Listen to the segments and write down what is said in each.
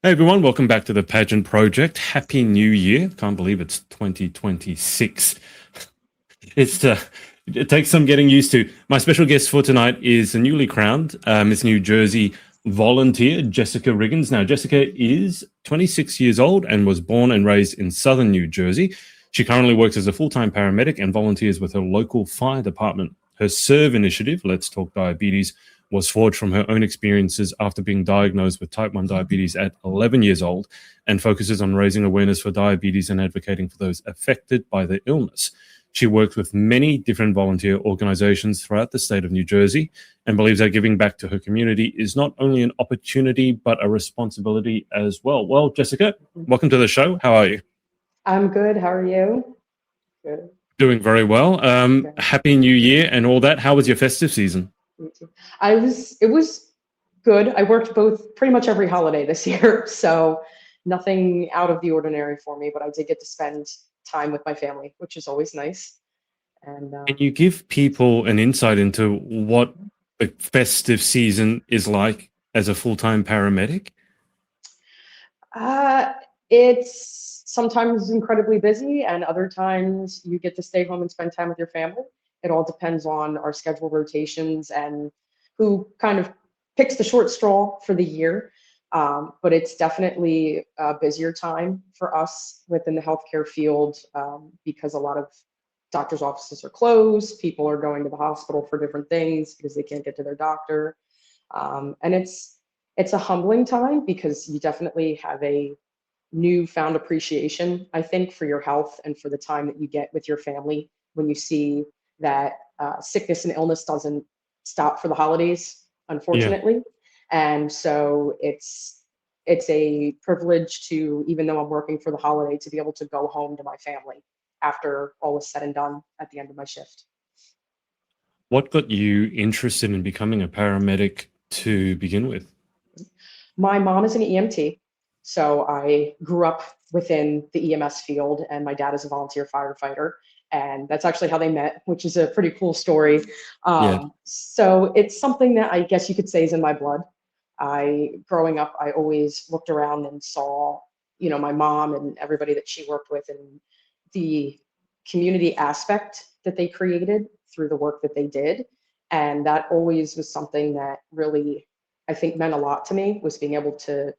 Hey everyone, welcome back to the Pageant Project. Happy New Year. Can't believe it's 2026. It's it takes some getting used to. My special guest for tonight is a newly crowned Miss New Jersey volunteer, Jessica Wriggins. Now, Jessica is 26 years old and was born and raised in southern New Jersey. She currently works as a full-time paramedic and volunteers with her local fire department. Her S.E.R.V.E. initiative, Let's Talk Diabetes, was forged from her own experiences after being diagnosed with type 1 diabetes at 11 years old, and focuses on raising awareness for diabetes and advocating for those affected by the illness. She works with many different volunteer organizations throughout the state of New Jersey and believes that giving back to her community is not only an opportunity, but a responsibility as well. Well, Jessica, welcome to the show. How are you? I'm good. How are you? Good. Doing very well. Good. Happy New Year and all that. How was your festive season? Me too. It was good. I worked both pretty much every holiday this year, so nothing out of the ordinary for me, but I did get to spend time with my family, which is always nice. And Can you give people an insight into what the festive season is like as a full-time paramedic? uh, it's sometimes incredibly busy, and other times you get to stay home and spend time with your family. It all depends on our schedule rotations and who kind of picks the short straw for the year. But it's definitely a busier time for us within the healthcare field because a lot of doctors' offices are closed. People are going to the hospital for different things because they can't get to their doctor, and it's a humbling time because you definitely have a newfound appreciation, I think, for your health and for the time that you get with your family when you see that sickness and illness doesn't stop for the holidays, Yeah. unfortunately. And so it's a privilege to, even though I'm working for the holiday, to be able to go home to my family after all is said and done at the end of my shift. What got you interested in becoming a paramedic to begin with? My mom is an EMT, so I grew up within the EMS field, and my dad is a volunteer firefighter. And that's actually how they met, which is a pretty cool story. Yeah. So it's something that I guess you could say is in my blood. Growing up, I always looked around and saw, my mom and everybody that she worked with and the community aspect that they created through the work that they did. And that always was something that really, I think, meant a lot to me, was being able to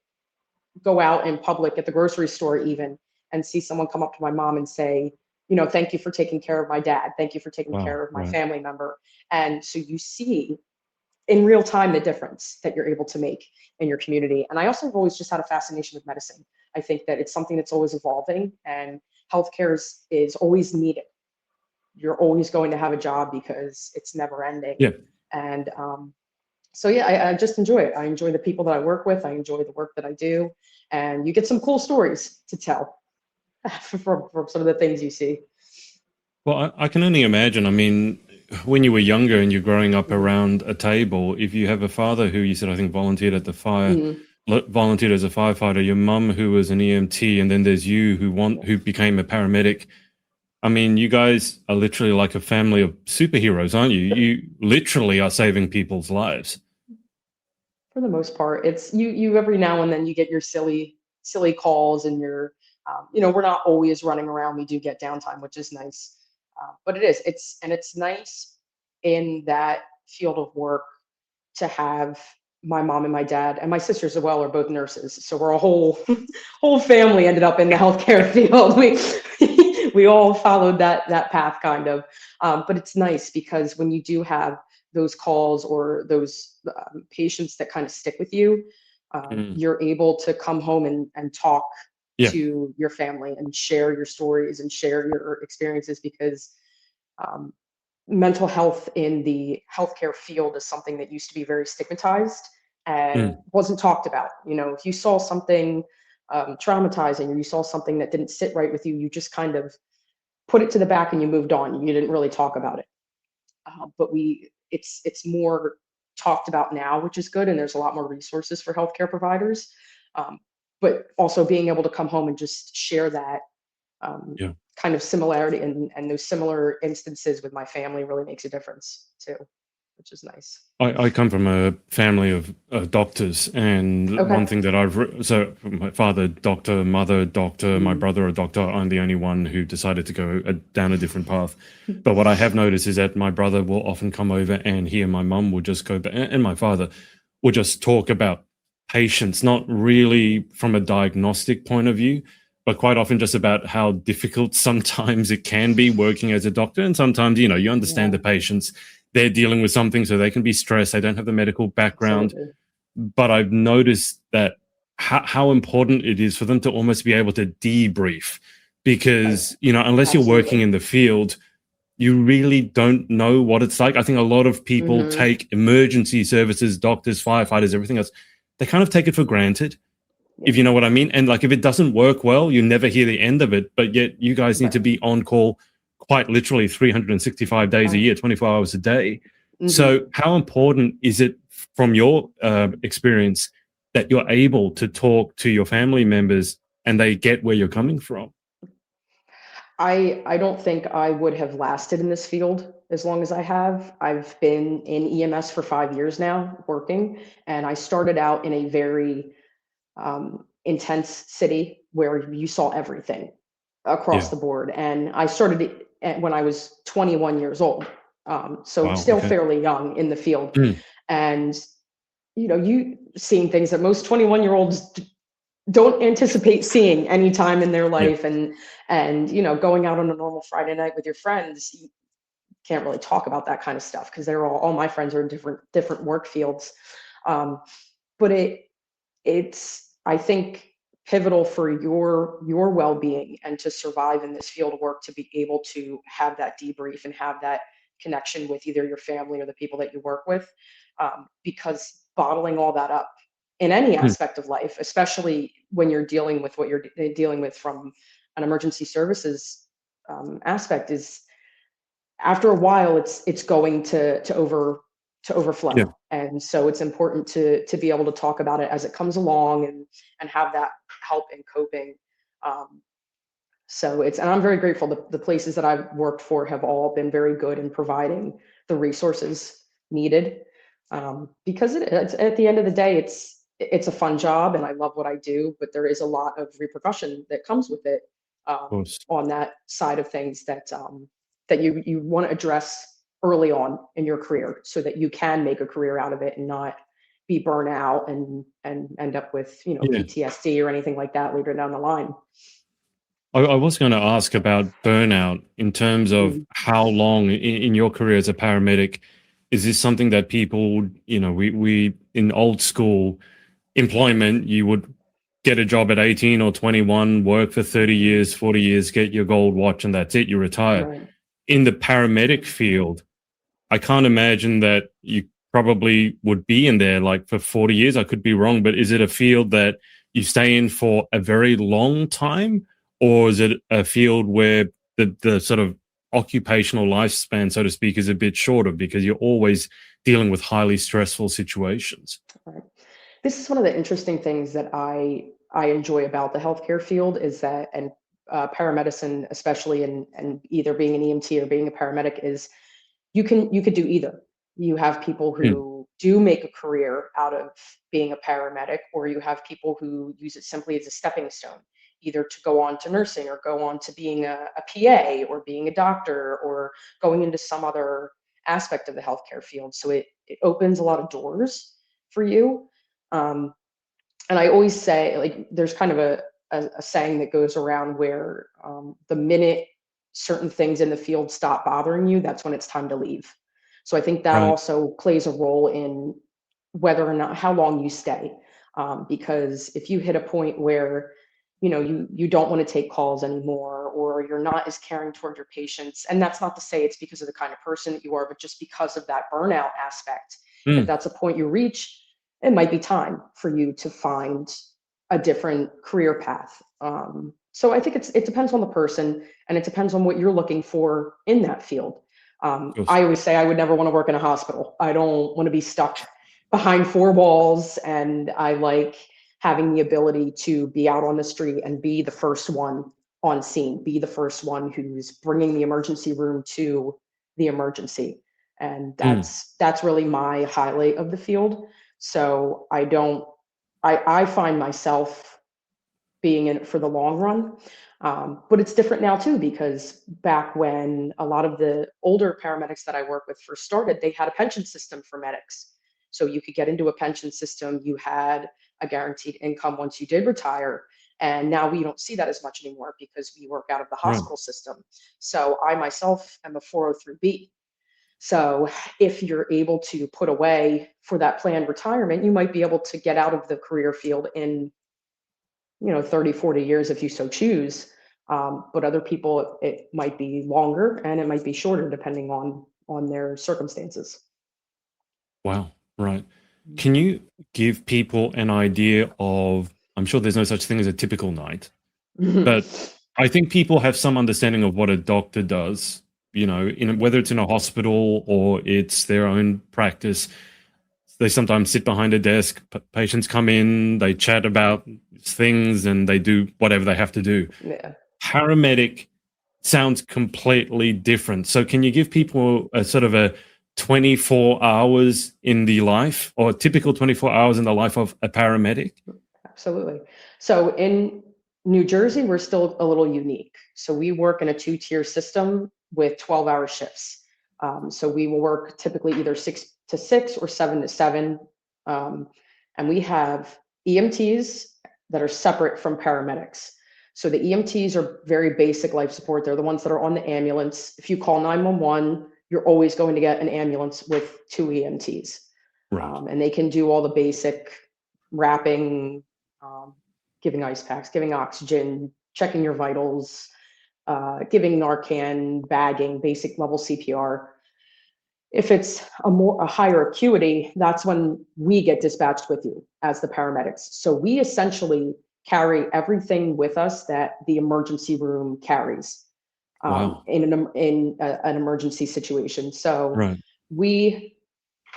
go out in public at the grocery store even and see someone come up to my mom and say, thank you for taking care of my dad. Thank you for taking Wow. care of my Right. family member. And so you see in real time the difference that you're able to make in your community. And I also have always just had a fascination with medicine. I think that it's something that's always evolving, and healthcare is always needed. You're always going to have a job because it's never ending. Yeah. And so yeah, I just enjoy it. I enjoy the people that I work with. I enjoy the work that I do, and you get some cool stories to tell from some of the things you see. Well, I can only imagine. I mean, when you were younger and you're growing up Mhm. around a table, if you have a father who you said, I think, volunteered at the fire, Mhm. volunteered as a firefighter, your mum who was an EMT, and then there's you who became a paramedic. I mean, you guys are literally like a family of superheroes, aren't you? You literally are saving people's lives. For the most part, it's you every now and then you get your silly calls, and we're not always running around. We do get downtime, which is nice. But it's nice in that field of work to have my mom and my dad and my sisters as well are both nurses. So we're a whole whole family ended up in the healthcare field. We all followed that path kind of. But it's nice because when you do have those calls or those patients that kind of stick with you, Mm. you're able to come home and talk Yeah. to your family and share your stories and share your experiences because um, mental health in the healthcare field is something that used to be very stigmatized and Mm. wasn't talked about. If you saw something traumatizing or you saw something that didn't sit right with you, you just kind of put it to the back and you moved on. You didn't really talk about it. But it's more talked about now, which is good, and there's a lot more resources for healthcare providers. Um, but also being able to come home and just share that um, Yeah. kind of similarity and those similar instances with my family really makes a difference too. which is nice. I come from a family of doctors, and one Okay. thing that so my father doctor, mother doctor, my Mm. brother a doctor. I'm the only one who decided to go down a different path. But what I have noticed is that my brother will often come over, and he and my mum will just go, and my father will just talk about patients, not really from a diagnostic point of view, but quite often just about how difficult sometimes it can be working as a doctor. And sometimes, you understand the Yeah, patients, they're dealing with something, so they can be stressed. They don't have the medical background. absolutely. But I've noticed that how important it is for them to almost be able to debrief, Right. because, unless you're working Absolutely. in the field, you really don't know what it's like. I think a lot of people Hmm. take emergency services, doctors, firefighters, everything else, they kind of take it for granted, Yeah. if you know what I mean. And like, if it doesn't work well, you never hear the end of it. But yet you guys need to Right. be on call quite literally 365 days a Right. year, 24 hours a day. Hmm. So how important is it from your experience that you're able to talk to your family members and they get where you're coming from? I don't think I would have lasted in this field as long as I have. I've been in EMS for 5 years now, working, and I started out in a very intense city where you saw everything Yeah. across the board. And I started when I was 21 years old, so Wow. still Okay. fairly young in the field. Mm. And you seeing things that most 21-year-olds don't anticipate seeing any time in their Yeah. life, and going out on a normal Friday night with your friends, you can't really talk about that kind of stuff because they're all my friends are in different work fields. um, but it's, I think, pivotal for your well-being and to survive in this field of work, to be able to have that debrief and have that connection with either your family or the people that you work with, because bottling all that up in any Mm. aspect of life, especially when you're dealing with what you're dealing with from an emergency services aspect, is, after a while, it's going to Yeah. overflow. And so it's important to be able to talk about it as it comes along, and have that help in coping. um, so it's, and I'm very grateful, the places that I've worked for have all been very good in providing the resources needed, because it's, at the end of the day, it's a fun job and I love what I do, but there is a lot of repercussion that comes with it, Of course. on that side of things, that you want to address early on in your career, so that you can make a career out of it and not be burnt out and end up with Yeah. PTSD or anything like that later down the line. I was going to ask about burnout in terms of Mm. how long in your career as a paramedic is this something that people, we in old school employment, you would get a job at 18 or 21, work for 30 years, 40 years, get your gold watch, and that's it, you retire. Right. In the paramedic field, I can't imagine that you probably would be in there like for 40 years. I could be wrong, but is it a field that you stay in for a very long time? Or is it a field where the sort of occupational lifespan, so to speak, is a bit shorter because you're always dealing with highly stressful situations? Right. This is one of the interesting things that I enjoy about the healthcare field, is that, and paramedicine, especially, and either being an EMT or being a paramedic, is you could do either. You have people Mm. who do make a career out of being a paramedic, or you have people who use it simply as a stepping stone, either to go on to nursing, or go on to being a PA, or being a doctor, or going into some other aspect of the healthcare field. So it opens a lot of doors for you. Um, and I always say, like, there's kind of a saying that goes around where, the minute certain things in the field stop bothering you, that's when it's time to leave. So I think that Right. also plays a role in whether or not, how long you stay. Because if you hit a point where you don't want to take calls anymore, or you're not as caring toward your patients, and that's not to say it's because of the kind of person that you are, but just because of that burnout aspect, if Mm. that's a point you reach, it might be time for you to find a different career path. So I think it depends on the person, and it depends on what you're looking for in that field. Yes. I always say I would never want to work in a hospital. I don't want to be stuck behind four walls, and I like having the ability to be out on the street and be the first one on scene, be the first one who's bringing the emergency room to the emergency. And Mm. that's really my highlight of the field. So I find myself being in it for the long run. But it's different now too, because back when a lot of the older paramedics that I work with first started, they had a pension system for medics. So you could get into a pension system, you had a guaranteed income once you did retire. And now we don't see that as much anymore because we work out of the Right. hospital system. So I myself am a 403B. So if you're able to put away for that planned retirement, you might be able to get out of the career field in 30, 40 years if you so choose. But other people, it might be longer and it might be shorter depending on their circumstances. Wow. Right. Can you give people an idea of, I'm sure there's no such thing as a typical night, but I think people have some understanding of what a doctor does, whether it's in a hospital or it's their own practice. They sometimes sit behind a desk, patients come in, they chat about things and they do whatever they have to do. Yeah. Paramedic sounds completely different. So can you give people a sort of a 24 hours in the life, or a typical 24 hours in the life of a paramedic? Absolutely. So in New Jersey, we're still a little unique. So we work in a two-tier system with 12-hour shifts. So we will work typically either 6 to 6 or 7 to 7. And we have EMTs that are separate from paramedics. So the EMTs are very basic life support. They're the ones that are on the ambulance. If you call 911, you're always going to get an ambulance with 2 EMTs. Right. And they can do all the basic wrapping, giving ice packs, giving oxygen, checking your vitals, giving Narcan, bagging, basic level CPR. If it's a higher acuity, that's when we get dispatched with you as the paramedics. So we essentially carry everything with us that the emergency room carries Wow. in an emergency situation. So Right. we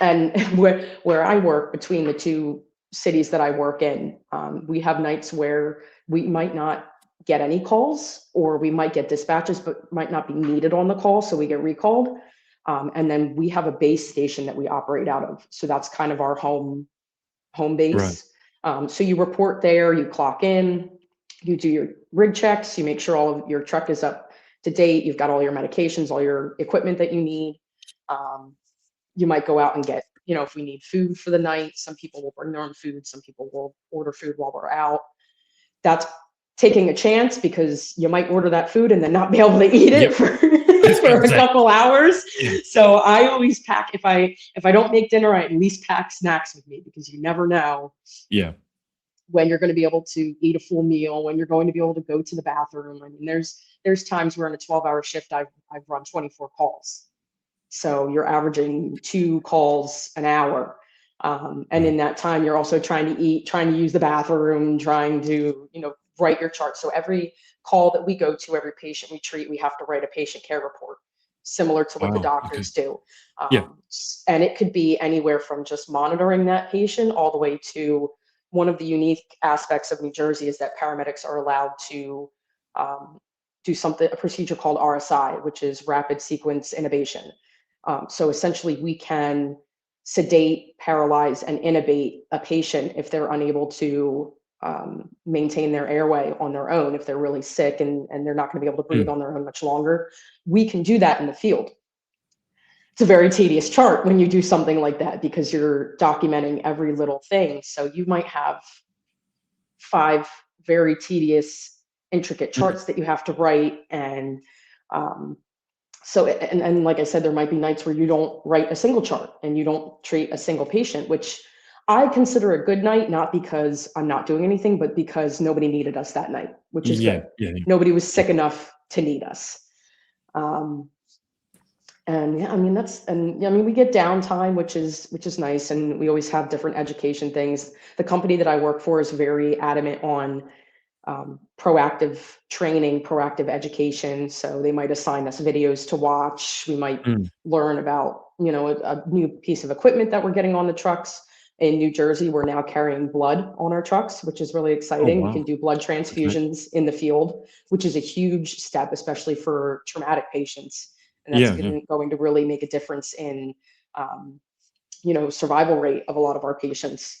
and where I work, between the two cities that I work in, we have nights where we might not get any calls, or we might get dispatches, but might not be needed on the call, so we get recalled. And then we have a base station that we operate out of, so that's kind of our home Right. base. So you report there, you clock in, you do your rig checks, you make sure all of your truck is up to date, you've got all your medications, all your equipment that you need. You might go out and get, if we need food for the night, some people will bring their own food, some people will order food while we're out. That's taking a chance, because you might order that food and then not be able to eat it Yep. for, That's what for I'm a saying. couple hours. Yeah. So I always pack, if I don't make dinner, I at least pack snacks with me, because you never know Yeah. when you're going to be able to eat a full meal, when you're going to be able to go to the bathroom. I mean, there's times where in a 12-hour shift, I've run 24 calls. So you're averaging 2 calls an hour. And in that time, you're also trying to eat, trying to use the bathroom, trying to, write your chart. So every call that we go to, every patient we treat, we have to write a patient care report, similar to what the Wow. Okay. doctors do. Yeah. And it could be anywhere from just monitoring that patient all the way to, one of the unique aspects of New Jersey is that paramedics are allowed to do a procedure called RSI, which is rapid sequence intubation. So essentially, we can sedate, paralyze, and intubate a patient if they're unable to maintain their airway on their own, if they're really sick and they're not going to be able to breathe Mm. on their own much longer. We can do that in the field. It's a very tedious chart when you do something like that, because you're documenting every little thing. So you might have 5 very tedious, intricate Mm. charts that you have to write. And and like I said, there might be nights where you don't write a single chart and you don't treat a single patient, which I consider a good night, not because I'm not doing anything, but because nobody needed us that night, which is Yeah. good. Yeah. Nobody was sick enough to need us. And yeah, I mean, we get downtime, which is nice. And we always have different education things. The company that I work for is very adamant on proactive training, proactive education. So they might assign us videos to watch. We might Mm. learn about, a new piece of equipment that we're getting on the trucks. In New Jersey, we're now carrying blood on our trucks, which is really Oh, exciting. We wow. can do blood Okay. transfusions in the field, which is a huge step, especially for traumatic patients. and that's Yeah, yeah, going to really make a difference in, survival rate of a lot of our patients.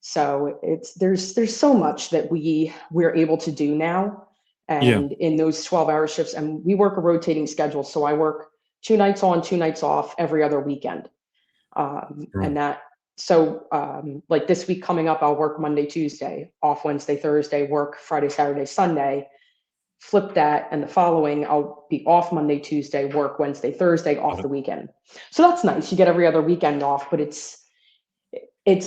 So there's so much that we're able to do now, yeah. and in those 12-hour shifts, and we work a rotating schedule. So I work 2 nights on, 2 nights off every other weekend. Right. And that, so like this week coming up, I'll work Monday, Tuesday, off Wednesday, Thursday, work Friday, Saturday, Sunday, flip that, and the following I'll be off Monday, Tuesday, work Wednesday, Thursday, Got off it. the weekend. So that's nice. You get every other weekend off, but it's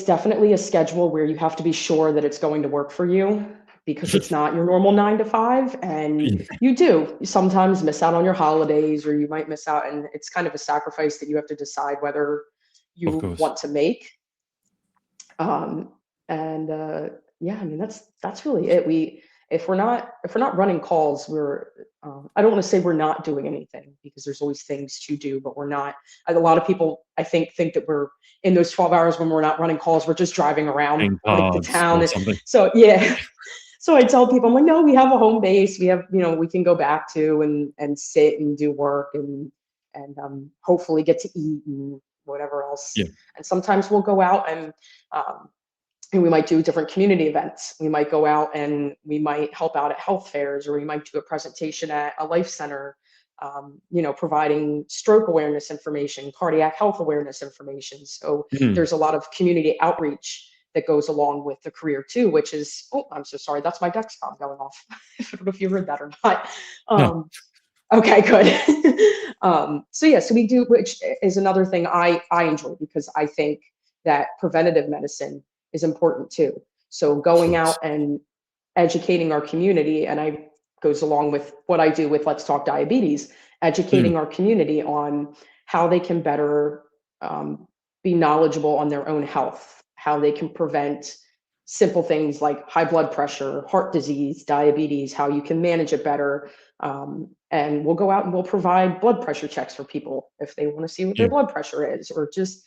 definitely a schedule where you have to be sure that it's going to work for you, because it's not your normal 9 to 5, and Yeah, you do sometimes miss out on your holidays, or you might miss out, and it's kind of a sacrifice that you have to decide whether of you course. want to make. Um, and Yeah, I mean that's really it. If we're not running calls, we're I don't want to say we're not doing anything, because there's always things to do, but we're not. A lot of people, I think that we're in those 12 hours when we're not running calls, we're just driving around Playing like the cards town. or something. So yeah. So I tell people, I'm like, no, we have a home base. We have, we can go back to and sit and do work, and hopefully get to eat and whatever else. Yeah, And sometimes we'll go out um, and we might do different community events. We might go out and we might help out at health fairs, or we might do a presentation at a life center, providing stroke awareness information, cardiac health awareness information. So mm, there's a lot of community outreach that goes along with the career too, which is, oh, I'm so sorry, that's my Dexcom going off. I don't know if you heard that or not. no, Okay, good. So yeah, so we do, which is another thing I enjoy, because I think that preventative medicine is important too. So of going course. out and educating our community, and I goes along with what I do with Let's Talk Diabetes, Mm, educating our community on how they can better um, be knowledgeable on their own health, how they can prevent simple things like high blood pressure, heart disease, diabetes, how you can manage it better. And we'll go out and we'll provide blood pressure checks for people if they want to see what their yeah, blood pressure is, or just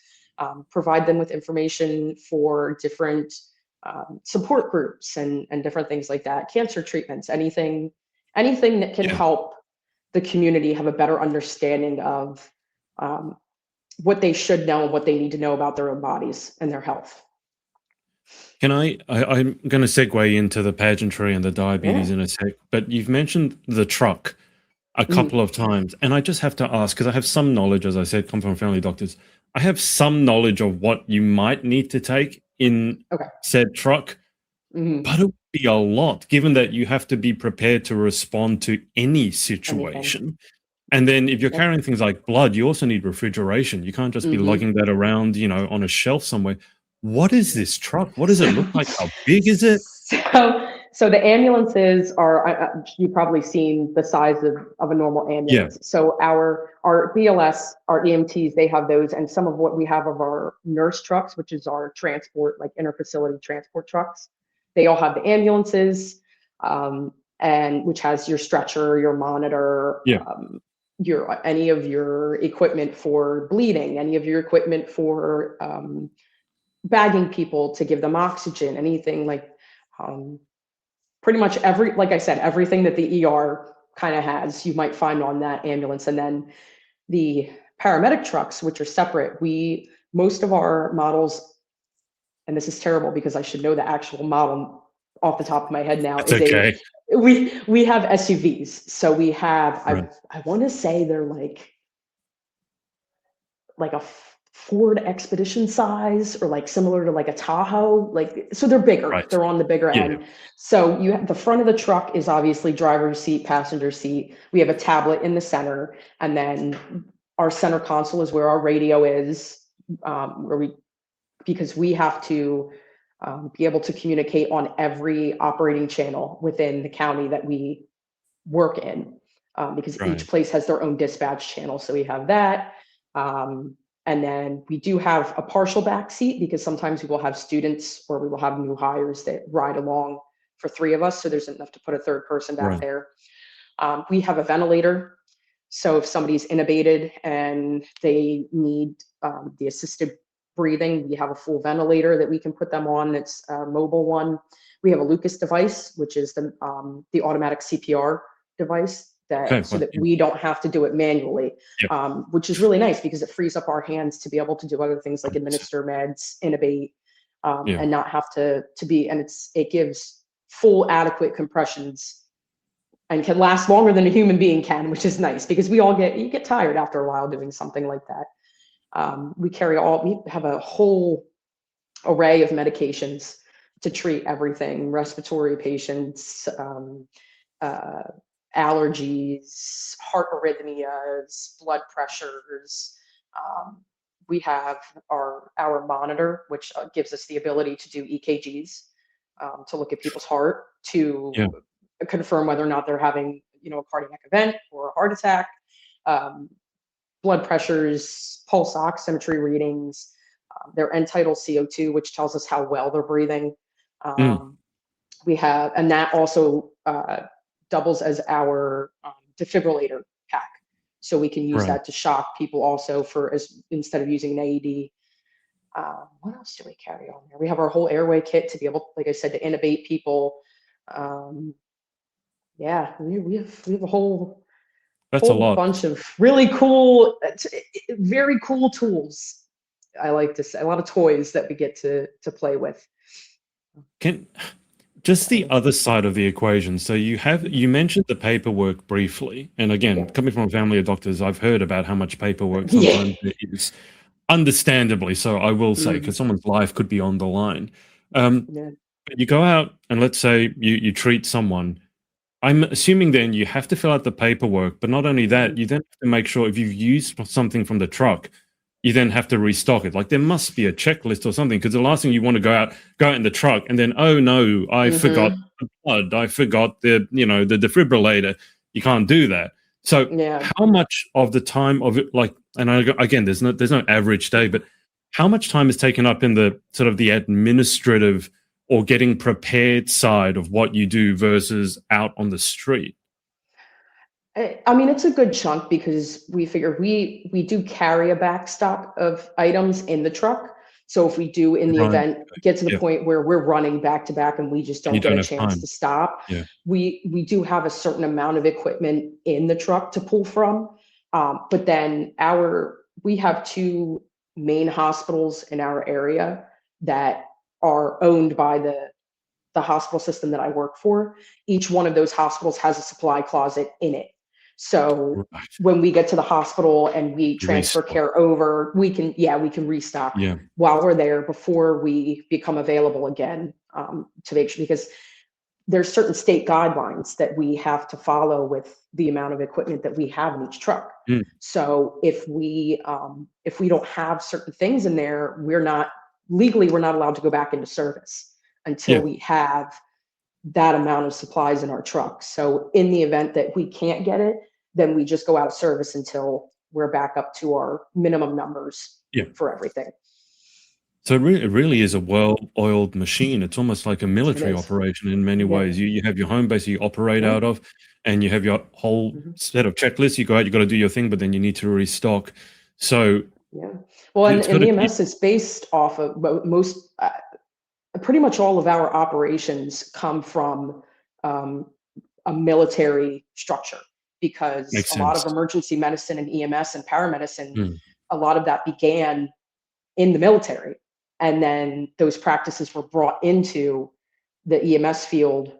provide them with information for different support groups and different things like that, cancer treatments, anything that can yeah. help the community have a better understanding of um, what they should know and what they need to know about their own bodies and their health. I'm going to segue into the pageantry and the Yeah. diabetes in a sec, but you've mentioned the truck a Mhm. couple of times, and I just have to ask, because I have some knowledge, as I said, come from family doctors. I have some knowledge of what you might need to take in Okay. said truck, Mhm. but it would be a lot, given that you have to be prepared to respond to any Anything. situation. And then if you're Yep. carrying things like blood, you also need refrigeration. You can't just be Mhm. lugging that around, on a shelf somewhere. What is Yep. this truck? What does it So, look like? How big is it? so the ambulances are, you've probably seen the size of a normal Yeah. ambulance. So our BLS, our EMTs, they have those, and some of what we have of our nurse trucks, which is our transport, like interfacility transport trucks. They all have the ambulances, and which has your stretcher, your monitor, Yeah. your any of your equipment for bleeding, any of your equipment for bagging people to give them oxygen, anything like um, pretty much like I said, everything that the ER kind of has, you might find on that ambulance. And then the paramedic trucks, which are separate, most of our models, and this is terrible because I should know the actual model off the top of my head now, It's is okay. we have SUVs. So we have, Right. I want to say they're like a Ford Expedition size, or like similar to like a Tahoe, like, so they're bigger, Right. they're on the bigger Yeah. Yeah. end. So you have the front of the truck is obviously driver's seat, passenger seat. We have a tablet in the center, and then our center console is where our radio is, where we because we have to be able to communicate on every operating channel within the county that we work in, because each Right. place has their own dispatch channel. So we have that. Um, and then we do have a partial back seat, because sometimes we will have students or we will have new hires that ride along for three of us. So there's enough to put a third person back Right. there. We have a ventilator. So if somebody's intubated and they need the assisted breathing, we have a full ventilator that we can put them on. It's a mobile one. We have a Lucas device, which is the automatic CPR device Okay, so fine. that we don't have to do it manually, Yep. which is really nice because it frees up our hands to be able to do other things like 100%. administer meds, intubate, Yeah. and not have to be, and it gives full adequate compressions and can last longer than a human being can, which is nice because you get tired after a while doing something like that. We have a whole array of medications to treat everything: respiratory patients, uh, allergies, heart arrhythmias, blood pressures. Um, we have our monitor, which gives us the ability to do EKGs, to look at people's heart, to Yeah. confirm whether or not they're having, a cardiac event or a heart attack. Um, Blood pressures, pulse oximetry readings, their end tidal CO2, which tells us how well they're breathing. Mm. Um, and that also doubles as our defibrillator pack. So we can use Right. that to shock people also instead of using an AED. What else do we carry on there? We have our whole airway kit to be able, like I said, to intubate people. Um, yeah, we have a That's a whole lot. bunch of really cool, very cool tools. I like to say a lot of toys that we get to play with. Can Just the So, other side of the equation. So you mentioned the paperwork briefly, and again, yeah, coming from a family of doctors, I've heard about how much paperwork yeah, sometimes there is, understandably. So I will say, mhm, because someone's life could be on the line. Um, yeah, you go out and let's say you treat someone. I'm assuming then you have to fill out the paperwork, but not only that, mhm, you then have to make sure if you've used something from the truck, you then have to restock it. Like there must be a checklist or something, because the last thing you want to go out in the truck and then, oh no, I forgot mhm, the blood, I forgot the defibrillator. You can't do that. So yeah. how much of the time of it, like, and again, there's no average day, but how much time is taken up in the sort of the administrative or getting prepared side of what you do versus out on the street? I mean, it's a good chunk because we figure we do carry a backstock of items in the truck. So if we do, in the Right. event, get to the Yeah. point where we're running back to back and we just And you don't get don't a have chance time. to stop, Yeah. we do have a certain amount of equipment in the truck to pull from. But then we have two main hospitals in our area that are owned by the hospital system that I work for. Each one of those hospitals has a supply closet in it. So Right. when we get to the hospital and we transfer Restock. care over, we can restock Yeah. while we're there before we become available again, to make sure, because there's certain state guidelines that we have to follow with the amount of equipment that we have in each truck. Mm. So if we don't have certain things in there, we're not allowed to go back into service until Yeah. we have that amount of supplies in our truck. So in the event that we can't get it, then we just go out of service until we're back up to our minimum numbers Yeah. for everything. So it really is a well-oiled machine. It's almost like a It military is. operation in many Yeah. ways. You have your home base you operate Yeah. out of, and you have your whole Mhm. set of checklists. You go out, you got to do your thing, but then you need to restock. So Yeah. Well, it's got and to keep. EMS is based off of pretty much all of our operations come from um, a military structure because Makes a lot of sense. emergency medicine and EMS and paramedicine, Mm. a lot of that began in the military. And then those practices were brought into the EMS field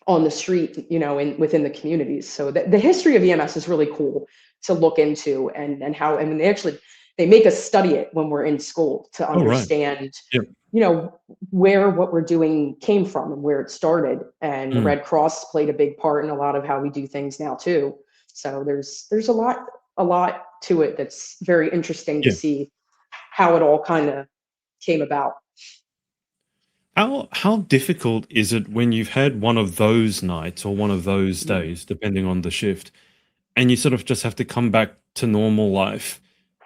on the street, within the communities. So the history of EMS is really cool to look into, and how, I mean, they make us study it when we're in school to Oh, right. understand, Yeah. you know, where what we're doing came from and where it started. And the Mm. Red Cross played a big part in a lot of how we do things now too. So there's a lot to it that's very interesting to Yeah. see how it all kind of came about. How difficult is it when you've had one of those nights or one of those Mm. days, depending on the shift, and you sort of just have to come back to normal life?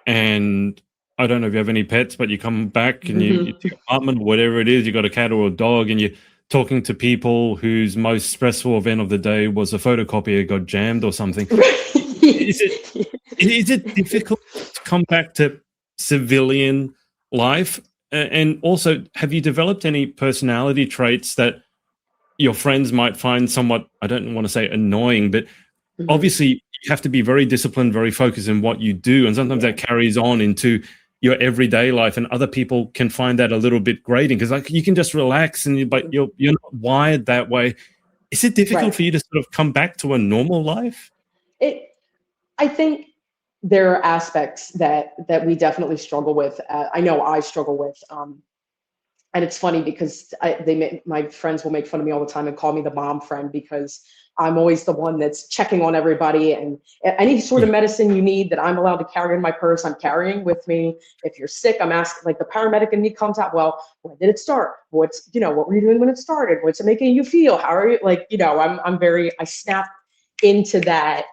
And I don't know if you have any pets, but you come back and you to your apartment, whatever it is, you got a cat or a dog, and you're talking to people whose most stressful event of the day was a photocopier got jammed or something. Is it is it difficult to come back to civilian life? And also, have you developed any personality traits that your friends might find somewhat, I don't want to say annoying, but Mhm. obviously you have to be very disciplined, very focused in what you do, and sometimes Yeah. that carries on into your everyday life, and other people can find that a little bit grating because like you can just relax, but Mhm. you're not wired that way. Is it difficult Right. for you to sort of come back to a normal life? It. I think there are aspects that we definitely struggle with. I know I struggle with. And it's funny because my friends will make fun of me all the time and call me the mom friend because I'm always the one that's checking on everybody, and any sort of Yeah. medicine you need that I'm allowed to carry in my purse, I'm carrying with me. If you're sick, I'm asking, like the paramedic in me comes out, well, when did it start? What were you doing when it started? What's it making you feel? How are you? Like, I snap into that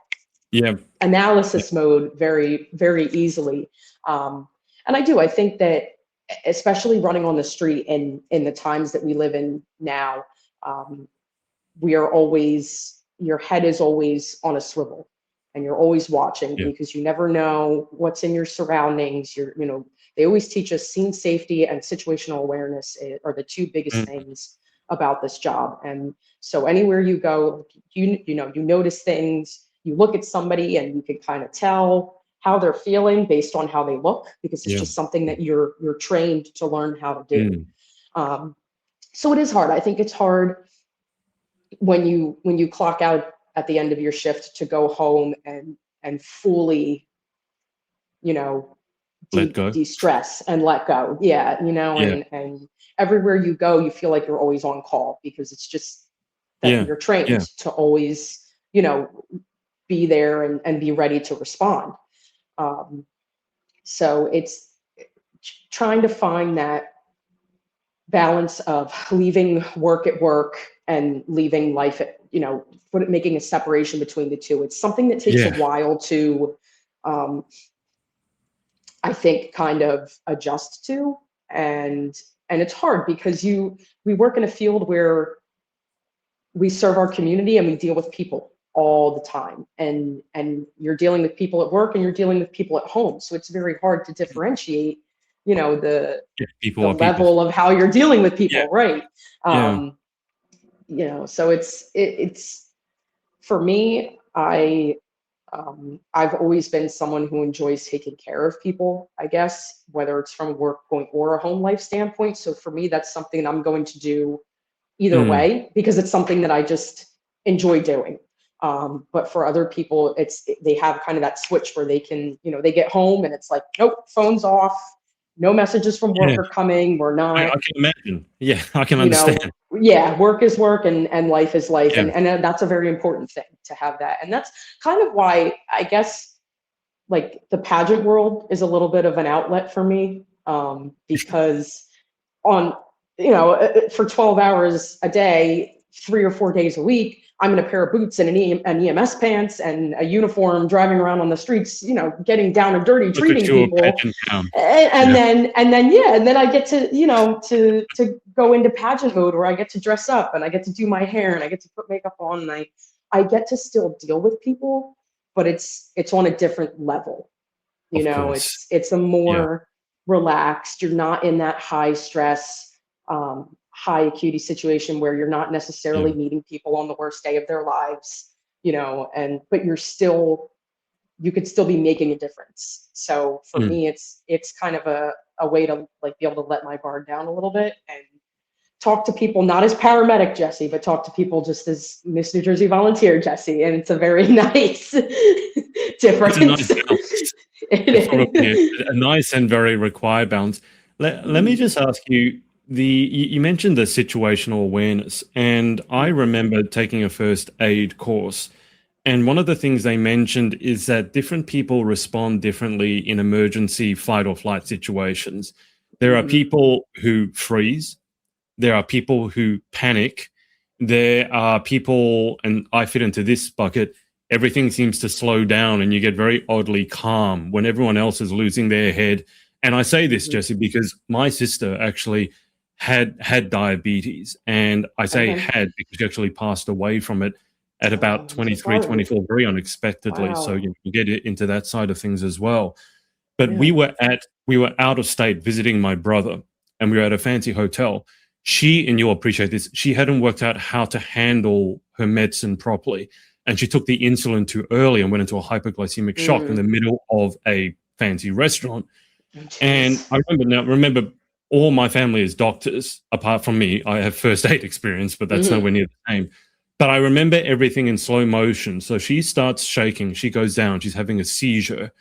Yeah. Yeah. analysis mode very, very easily. And I think that, especially running on the street in the times that we live in now, um, your head is always on a swivel, and you're always watching Yeah. because you never know what's in your surroundings. They always teach us scene safety and situational awareness are the two biggest Mm. things about this job. And so anywhere you go, you notice things, you look at somebody and you can kind of tell how they're feeling based on how they look, because it's Yeah. just something that you're trained to learn how to do. Mm. Um, so it is hard. I think it's hard when you clock out at the end of your shift to go home and fully, you know, Let go. de-stress and let go. Yeah, Yeah. and everywhere you go, you feel like you're always on call because it's just that Yeah. you're trained Yeah. to always, be there and be ready to respond. Um, so it's trying to find that balance of leaving work at work and leaving life at, making a separation between the two. It's something that takes a Yeah. while to, um, I think, kind of adjust to. And it's hard because we work in a field where we serve our community and we deal with people all the time. And you're dealing with people at work and you're dealing with people at home. So it's very hard to differentiate, the Yeah. People the are people. level of how you're dealing with Yeah. people, right? Yeah. So it's for me, I've always been someone who enjoys taking care of people, I guess, whether it's from a work point or a home life standpoint. So for me, that's something I'm going to do either Mm. way because it's something that I just enjoy doing. But for other people, they have kind of that switch where they can, they get home and it's like, nope, phone's off, no messages from work Yeah. are coming. We're I not, can imagine. Yeah. I can you know, understand. yeah, work is work and life is life. Yeah. And that's a very important thing to have that. And that's kind of why I guess like the pageant world is a little bit of an outlet for me, because on, for 12 hours a day, 3 or 4 days a week, I'm in a pair of boots and an EMS pants and a uniform driving around on the streets, getting down and dirty, Look at treating your people. pageant town. And Yeah. then I get to, to go into pageant mode where I get to dress up and I get to do my hair and I get to put makeup on and I get to still deal with people, but it's on a different level. Of course. It's a Yeah. more relaxed. You're not in that high stress, high acuity situation where you're not Yeah. necessarily meeting people on the worst day of their lives, but you could still be making a difference. So for Mm. me, it's kind of a way to like be able to let my guard down a little bit and talk to people, not as paramedic Jesse, but talk to people just as Miss New Jersey volunteer Jesse. And it's a very nice It's a nice difference. balance. It's It probably is. a nice and very required balance. Let me just ask you, you mentioned the situational awareness, and I remember taking a first aid course. And one of the things they mentioned is that different people respond differently in emergency fight or flight situations. There are Mhm. people who freeze, there are people who panic, there are people, and I fit into this bucket, everything seems to slow down and you get very oddly calm when everyone else is losing their head. And I say this, Mhm. Jesse, because my sister actually had diabetes, and I say Okay. had because she actually passed away from it at Oh, about I'm so 23, sorry. 24, very unexpectedly. So Wow. you get into that side of things as well. But Yeah. we were out of state visiting my brother, and we were at a fancy hotel. She, and you'll appreciate this, she hadn't worked out how to handle her medicine properly. and she took the insulin too early and went into a hypoglycemic shock in the middle of a fancy restaurant. And I remember all my family is doctors, apart from me. I have first aid experience, but that's nowhere near the same. But I remember everything in slow motion. So she starts shaking, she goes down, she's having a seizure.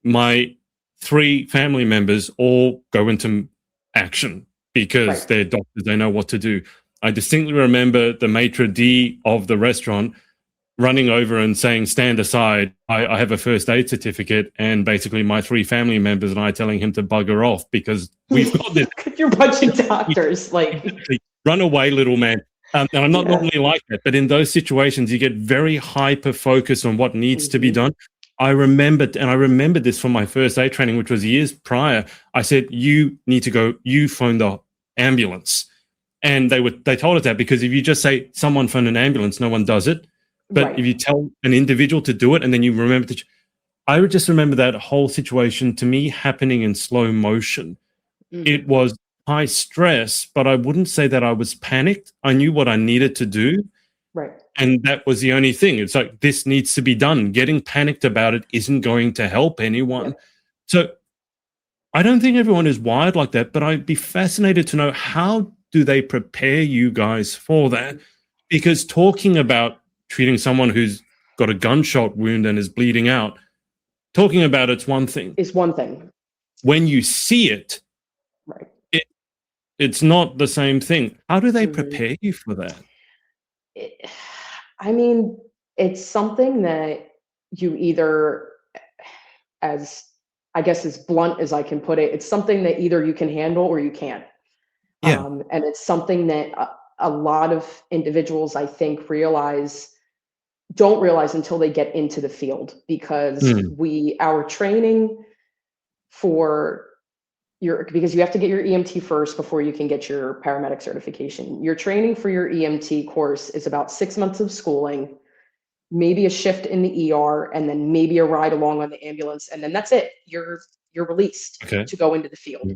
My 3 family members all go into action because they're doctors, they know what to do. I distinctly remember the maitre d' of the restaurant running over and saying, "Stand aside, I have a first aid certificate," and basically my 3 family members and I telling him to bugger off because we've got this. You're a bunch of doctors, like, run away, little man. And I'm not normally like that, but in those situations, you get very hyper focused on what needs to be done. I remember this from my first aid training, which was years prior. I said, "You need to go. You phone the ambulance," and they told us that because if you just say someone phone an ambulance, no one does it. But if you tell an individual to do it, and then you remember I would just remember that whole situation to me happening in slow motion. It was high stress, but I wouldn't say that I was panicked. I knew what I needed to do. Right. And that was the only thing. It's like, this needs to be done. Getting panicked about it isn't going to help anyone. Yeah. So I don't think everyone is wired like that, but I'd be fascinated to know, how do they prepare you guys for that? Because talking about treating someone who's got a gunshot wound and is bleeding out, talking about it's one thing. Is one thing. When you see it, it's not the same thing. How do they prepare you for that? I mean, it's something that you either, as blunt as I can put it, it's something that either you can handle or you can't. Yeah. And it's something that a lot of individuals, I think, don't realize until they get into the field, because our training because you have to get your EMT first before you can get your paramedic certification. Your training for your EMT course is about 6 months of schooling, maybe a shift in the ER, and then maybe a ride along on the ambulance, and then that's it. You're released to go into the field.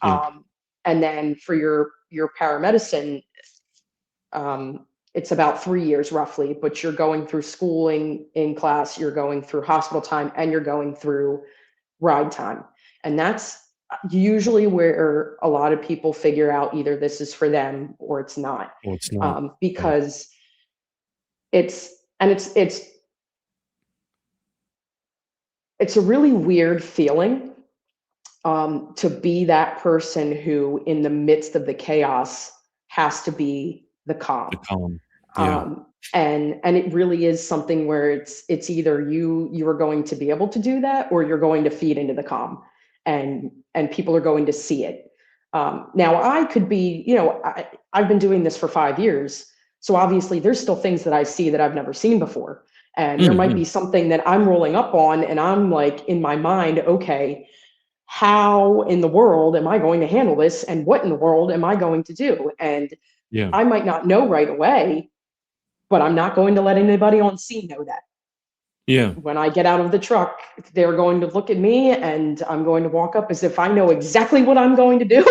And then for your paramedicine, it's about 3 years roughly, but you're going through schooling in class, you're going through hospital time, and you're going through ride time. And that's usually where a lot of people figure out either this is for them or it's not. Because it's a really weird feeling to be that person who, in the midst of the chaos, has to be the calm. And it really is something where it's either you are going to be able to do that, or you're going to feed into the calm, and people are going to see it. Now I could be, I've been doing this for 5 years, so obviously there's still things that I see that I've never seen before, and there might be something that I'm rolling up on, and I'm like, in my mind, okay, how in the world am I going to handle this, and what in the world am I going to do? And I might not know right away, but I'm not going to let anybody on scene know that. When I get out of the truck, they're going to look at me, and I'm going to walk up as if I know exactly what I'm going to do,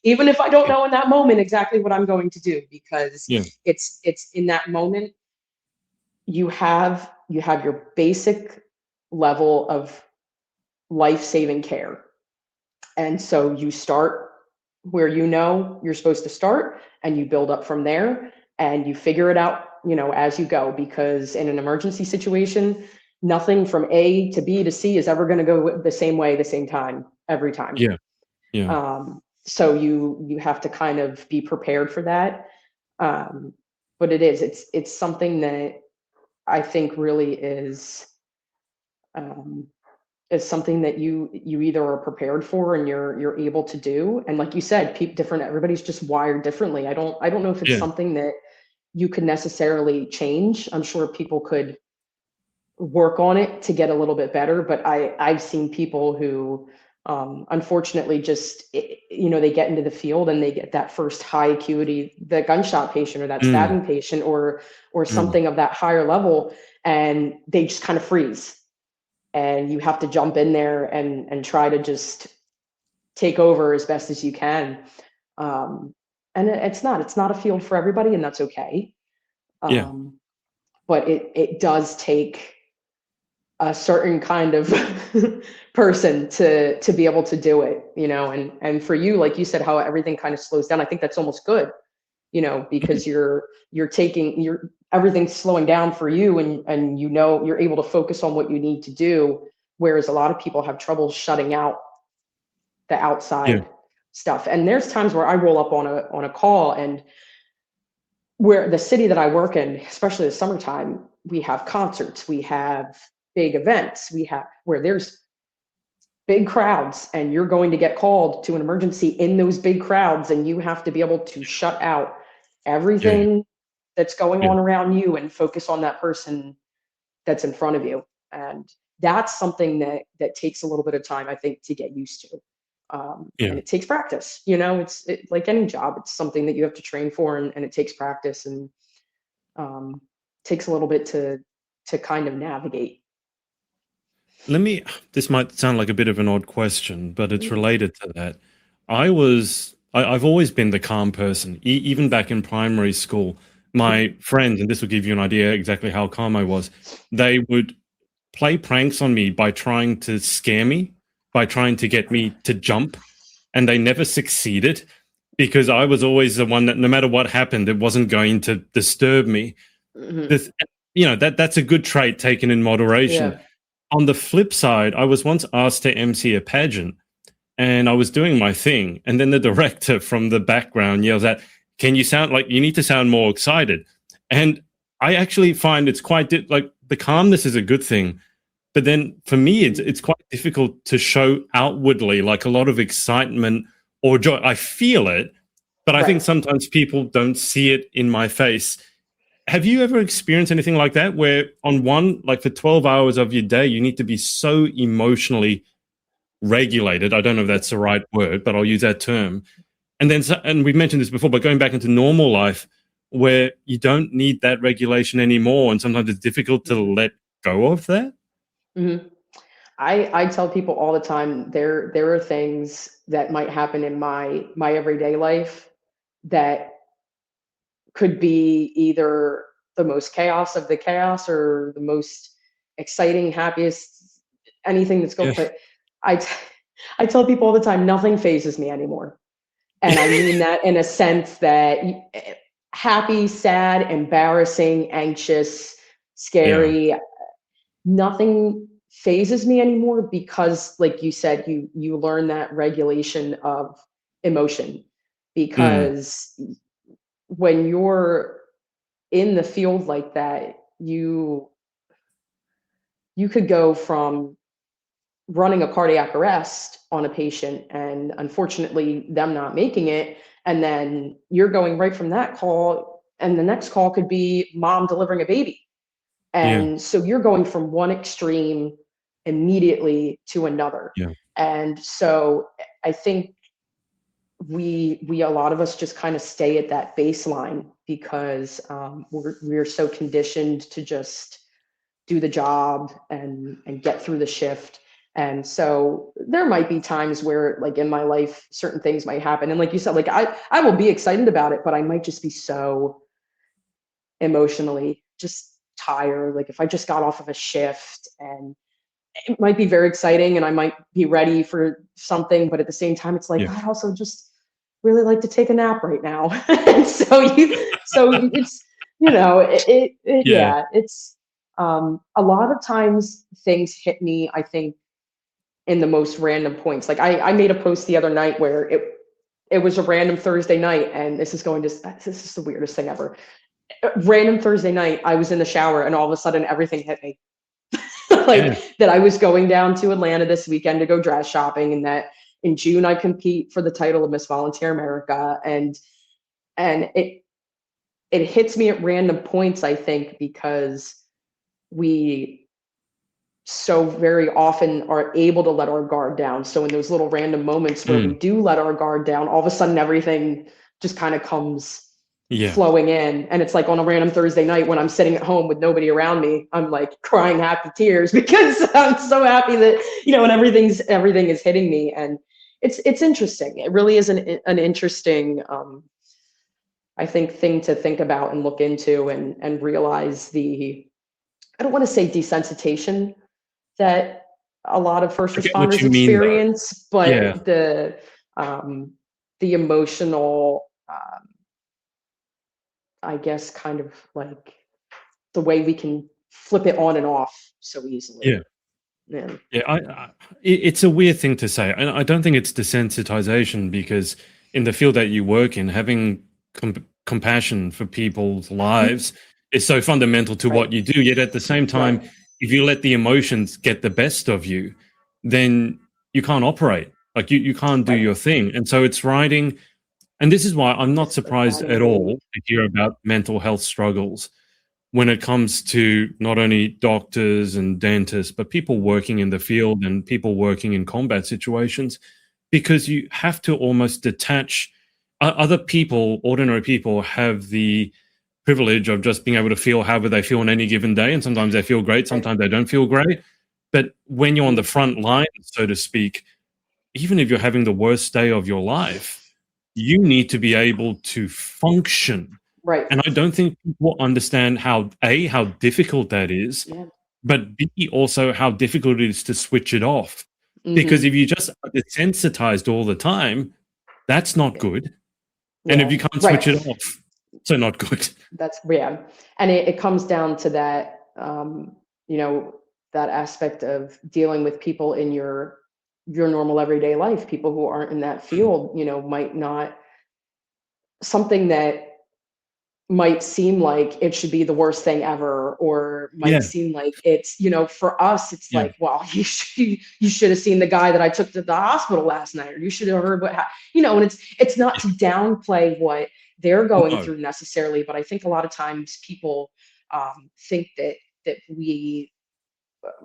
even if I don't know in that moment exactly what I'm going to do, because it's in that moment you have your basic level of life-saving care. And so you start where you're supposed to start, and you build up from there, and you figure it out, as you go, because in an emergency situation, nothing from A to B to C is ever going to go the same way, the same time, every time. So you have to kind of be prepared for that. But it's something that I think really is something that you either are prepared for and you're able to do. And like you said, everybody's just wired differently. I don't know if it's something that you could necessarily change. I'm sure people could work on it to get a little bit better, but I've seen people who unfortunately just, they get into the field and they get that first high acuity, the gunshot patient or that stabbing patient or something of that higher level, and they just kind of freeze. And you have to jump in there and try to just take over as best as you can. And it's not a field for everybody, and that's okay. but it does take a certain kind of person to be able to do it, and for you, like you said, how everything kind of slows down. I think that's almost good, because you're everything's slowing down for you, and you're able to focus on what you need to do, whereas a lot of people have trouble shutting out the Yeah. outside stuff. And there's times where I roll up on a call, and where the city that I work in, especially the summertime, we have concerts, we have big events, we have where there's big crowds, and you're going to get called to an emergency in those big crowds, and you have to be able to shut out Yeah. everything that's going Yeah. on around you and focus on that person that's in front of you. And that's something that takes a little bit of time, I think, to get used to. Yeah. And it takes practice. Like any job, it's something that you have to train for, and it takes practice, and takes a little bit to kind of navigate. This might sound like a bit of an odd question, but it's Mhm. related to that. I've always been the calm person, even back in primary school. My friends, and this will give you an idea exactly how calm I was, they would play pranks on me by trying to scare me, by trying to get me to jump, and they never succeeded because I was always the one that no matter what happened, it wasn't going to disturb me. Mhm. This, that's a good trait taken in moderation. Yeah. On the flip side, I was once asked to MC a pageant, and I was doing my thing, and then the director from the background yells out, "Can you sound like you need to sound more excited?" And I actually find it's quite like the calmness is a good thing, but then for me, it's quite difficult to show outwardly like a lot of excitement or joy. I feel it, but I think Right. sometimes people don't see it in my face. Have you ever experienced anything like that where on one, like for 12 hours of your day, you need to be so emotionally regulated? I don't know if that's the right word, but I'll use that term. And we've mentioned this before, but going back into normal life where you don't need that regulation anymore. And sometimes it's difficult to Mhm. let go of that. Mhm. I tell people all the time, there are things that might happen in my everyday life that could be either the most chaos of the chaos, or the most exciting, happiest, anything that's going. Yeah. But I t- I tell people all the time, nothing phases me anymore, and I mean that in a sense that happy, sad, embarrassing, anxious, Yeah. scary, nothing phases me anymore, because like you said, you learn that regulation of emotion, Mm, because when you're in the field like that, you could go from running a cardiac arrest on a patient, and unfortunately them not making it, and then you're going right from that call, and the next call could be mom delivering a baby. yeah. And so you're going from one extreme immediately to another. Yeah. And so I think we a lot of us just kind of stay at that baseline, because we're so conditioned to just do the job and get through the shift. And so there might be times where, like in my life, certain things might happen, and like you said, like I will be excited about it, but I might just be so emotionally just tired. Like if I just got off of a shift, and it might be very exciting, and I might be ready for something, but at the same time, it's like Yeah. I also just really like to take a nap right now. And so it's Yeah. yeah, it's a lot of times things hit me, I think, in the most random points. Like I made a post the other night where it was a random Thursday night, and this is the weirdest thing ever. Random Thursday night, I was in the shower, and all of a sudden everything hit me. Yeah. Like that I was going down to Atlanta this weekend to go dress shopping, and that in June I compete for the title of Miss Volunteer America. And it hits me at random points, I think, because we so very often are able to let our guard down. So in those little random moments where we Mm, do let our guard down, all of a sudden everything just kind of comes yeah. flowing in. And it's like on a random Thursday night when I'm sitting at home with nobody around me, I'm like crying happy tears because I'm so happy that, and everything is hitting me. And it's interesting. It really is an interesting, I think, thing to think about and look into, and realize I don't want to say desensitization that a lot of first I get what responders you mean, though. experience, Yeah. but um, the emotional, I guess, kind of like the way we can flip it on and off so easily. Yeah. Yeah. Yeah, it's a weird thing to say, and I don't think it's desensitization because in the field that you work in, having compassion for people's lives is so fundamental to what Right. you do. Yet at the same time, Right. if you let the emotions get the best of you, then you can't operate. Like you can't do Right. your thing, and so it's writing. And this is why I'm not It's like surprised at batting. all to hear about mental health struggles when it comes to not only doctors and dentists, but people working in the field and people working in combat situations, because you have to almost detach. Other people, ordinary people, have the privilege of just being able to feel however they feel on any given day. And sometimes they feel great, Right. sometimes they don't feel great. But when you're on the Mhm. front line, so to speak, even if you're having the worst day of your life, you need to be able to function. Right. And I don't think people understand how how difficult that is, Yeah. but B, also how difficult it is to switch it off. Because Hmm. if you just are desensitized all the time, that's not Yeah. good. And if Yeah. you can't switch it Right. off, so not good. That's, yeah. And it comes down to that, you know, that aspect of dealing with people in your normal everyday life, people who aren't in that field, might not, something that might seem like it should be the worst thing ever, or might Yeah, seem like it's, for us, it's yeah. like, well, you should have seen the guy that I took to the hospital last night, or you should have heard and it's not to downplay what they're going No, through necessarily, but I think a lot of times people think that we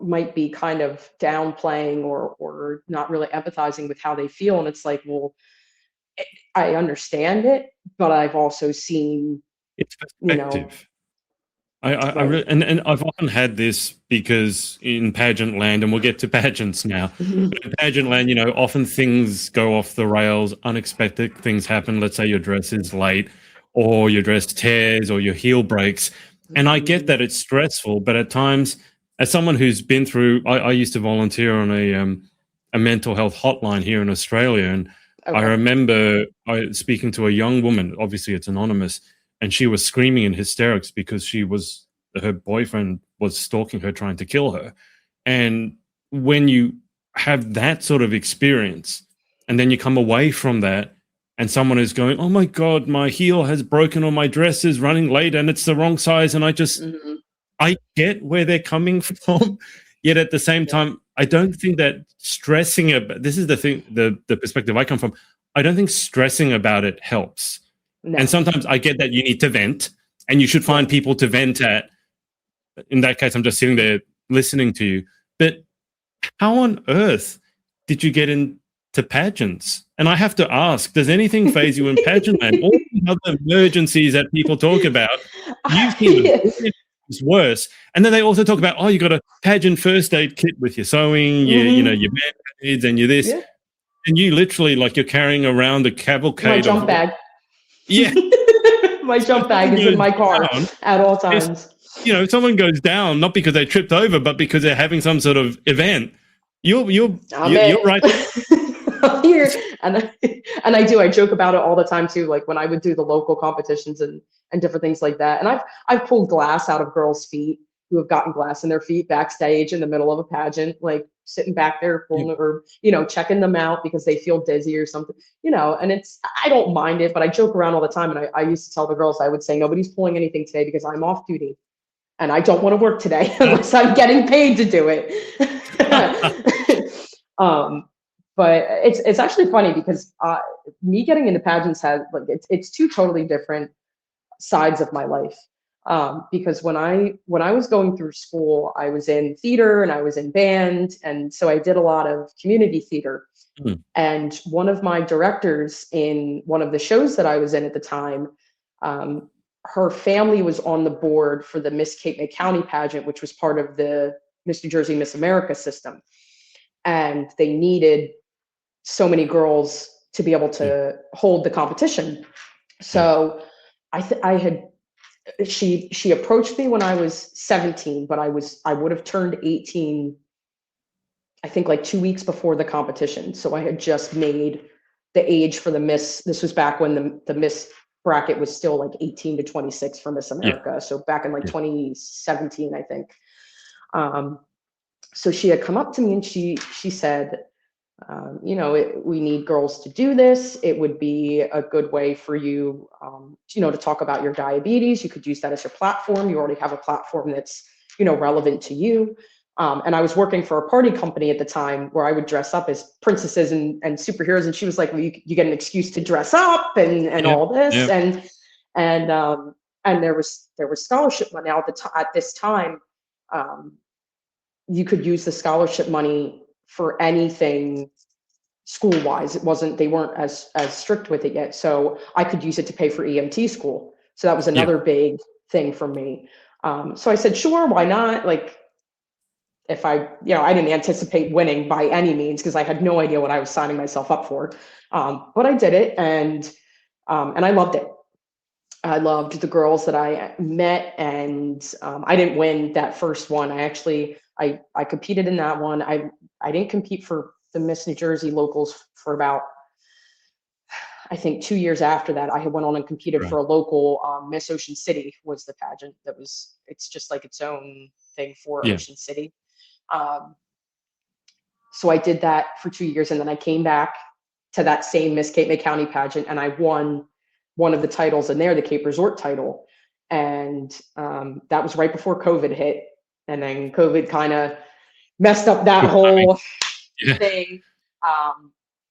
might be kind of downplaying, or not really empathizing with how they feel, and it's like, well, I understand it, but I've also seen, it's you know, perspective. I right. really, and I've often had this because in pageant land, and we'll get to pageants now, but in pageant land, often things go off the rails, unexpected things happen. Let's say your dress is late, or your dress tears, or your heel breaks. And I get Mhm. that it's stressful, but at times, as someone who's been through, I used to volunteer on a mental health hotline here in Australia, and I Okay. remember speaking to a young woman, obviously it's anonymous, and she was screaming in hysterics because her boyfriend was stalking her, trying to kill her. And when you have that sort of experience, and then you come away from that, and someone is going, "Oh my god, my heel has broken, or my dress is running late, and it's the wrong size," and Mhm. I get where they're coming from, yet at the same Yeah. time, I don't think that stressing about this is the thing, the perspective I come from. I don't think stressing about it helps. And No. sometimes I get that you need to vent, and you should Yeah. find people to vent at. In that case, I'm just sitting there listening to you. But how on earth did you get into pageants? And I have to ask, does anything phase you in pageant land? All the other emergencies that people talk about, you've seen a billion times worse. And then they also talk about, oh, you got a pageant first aid kit with your sewing, Mhm. your band-aids, and your this. Yeah. And you literally, like, you're carrying around a My cavalcade of, jump bag. yeah. My So if jump bag someone is in goes my car down, at all if times. if someone goes down, not because they tripped over, but because they're having some sort of event, you're you're I'm you're it. right. I'm here. And I do. I joke about it all the time too. Like when I would do the local competitions and different things like that. And I've pulled glass out of girls' feet who have gotten glass in their feet backstage in the middle of a pageant, like sitting back there pulling it, or checking them out because they feel dizzy or something. And I don't mind it, but I joke around all the time. And I used to tell the girls, I would say, nobody's pulling anything today because I'm off duty and I don't want to work today unless I'm getting paid to do it. um, but it's actually funny because me getting into pageants has, like, it's two totally different sides of my life. Because when I was going through school, I was in theater and I was in band, and so I did a lot of community theater. Hmm. And one of my directors in one of the shows that I was in at the time, um, her family was on the board for the Miss Cape May County pageant, which was part of the Miss New Jersey, Miss America system. And they needed so many girls to be able Yeah, to hold the competition. yeah. So she approached me when I was 17, but I would have turned 18, I think like 2 weeks before the competition. So I had just made the age for the Miss. This was back when the Miss bracket was still like 18 to 26 for Miss Yeah. America. So back in like Yeah. 2017, I think. So she had come up to me and she said, we need girls to do this. It would be a good way for you, to talk about your diabetes. You could use that as your platform. You already have a platform that's, relevant to you. And I was working for a party company at the time where I would dress up as princesses and superheroes. And she was like, well, you get an excuse to dress up and all this. Yeah. And there was scholarship money at this time. You could use the scholarship money for anything school wise. They weren't as strict with it yet. So I could use it to pay for EMT school. So that was another big thing for me. So I said, sure, why not? Like, if I didn't anticipate winning by any means, because I had no idea what I was signing myself up for. But I did it, and I loved it. I loved the girls that I met, and I didn't win that first one. I competed in that one. I didn't compete for the Miss New Jersey locals for about, I think, 2 years after that. I had went on and competed for a local Miss Ocean City was the pageant. It's just like its own thing for Ocean City. So I did that for 2 years, and then I came back to that same Miss Cape May County pageant, and I won one of the titles in there, the Cape Resort title. And that was right before COVID hit. And then COVID kind of messed up that whole thing.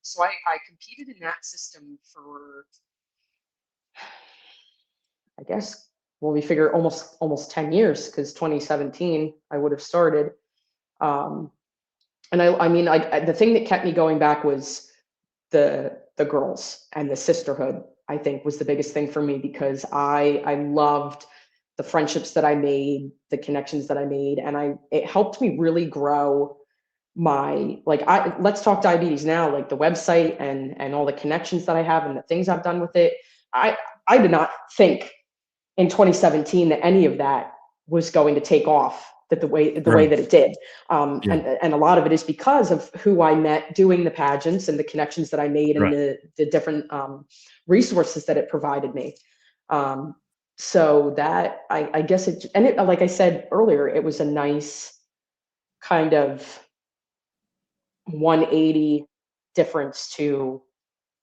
So I competed in that system for, I guess, well, we figure almost 10 years, because 2017 I would have started. And the thing that kept me going back was the girls and the sisterhood. I think was the biggest thing for me, because I loved the friendships that I made, the connections that I made, and it helped me really grow my, Let's Talk Diabetes Now, like the website and all the connections that I have and the things I've done with it. I did not think in 2017 that any of that was going to take off the way that it did. And a lot of it is because of who I met doing the pageants and the connections that I made and the different resources that it provided me. So that I guess like I said earlier, it was a nice kind of 180 difference to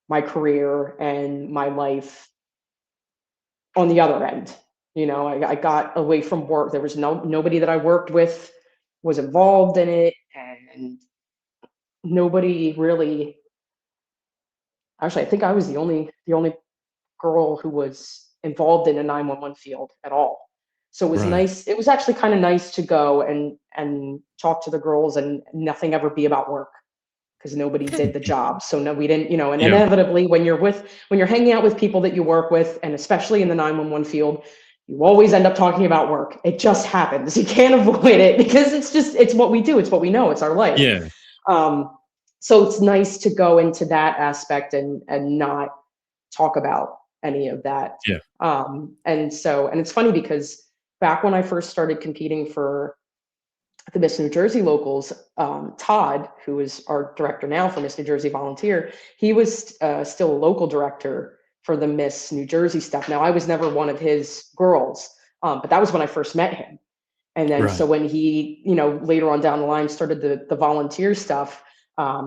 my career and my life on the other end. I got away from work. There was nobody that I worked with was involved in it, and nobody really. Actually, I think I was the only girl who was involved in a 911 field at all. So it was nice. It was actually kind of nice to go and talk to the girls and nothing ever be about work, because nobody did the job. So no, we didn't, and inevitably when you're hanging out with people that you work with, and especially in the 911 field, you always end up talking about work. It just happens. You can't avoid it, because it's what we do. It's what we know. It's our life. Yeah. So it's nice to go into that aspect and not talk about any of that. Yeah. And it's funny, because back when I first started competing for the Miss New Jersey locals, Todd, who is our director now for Miss New Jersey Volunteer, he was still a local director for the Miss New Jersey stuff. Now, I was never one of his girls, but that was when I first met him. And then so when he, later on down the line started the volunteer stuff,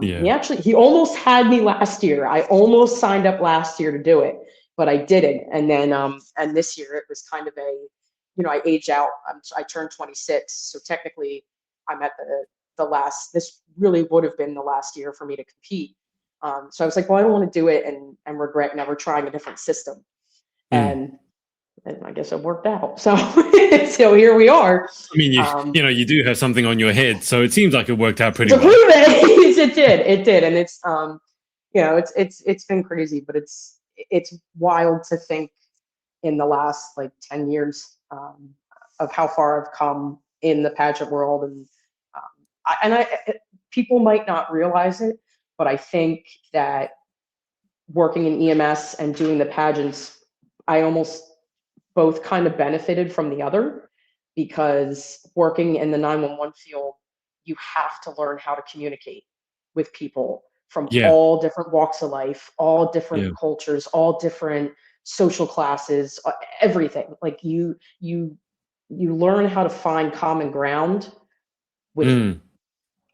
he almost had me last year. I almost signed up last year to do it, but I didn't. And then and this year it was kind of I aged out. I turned 26, so technically I'm at the last. This really would have been the last year for me to compete. So I was like, well, I don't want to do it and regret never trying a different system. And I guess it worked out. So so here we are. I mean, you do have something on your head, so it seems like it worked out pretty well. It did, and it's it's been crazy, but it's wild to think in the last 10 years of how far I've come in the pageant world, and people might not realize it, but I think that working in EMS and doing the pageants, I almost both kind of benefited from the other, because working in the 911 field, you have to learn how to communicate with people from Yeah. all different walks of life, all different Yeah. cultures, all different social classes, everything. Like you learn how to find common ground with Mm,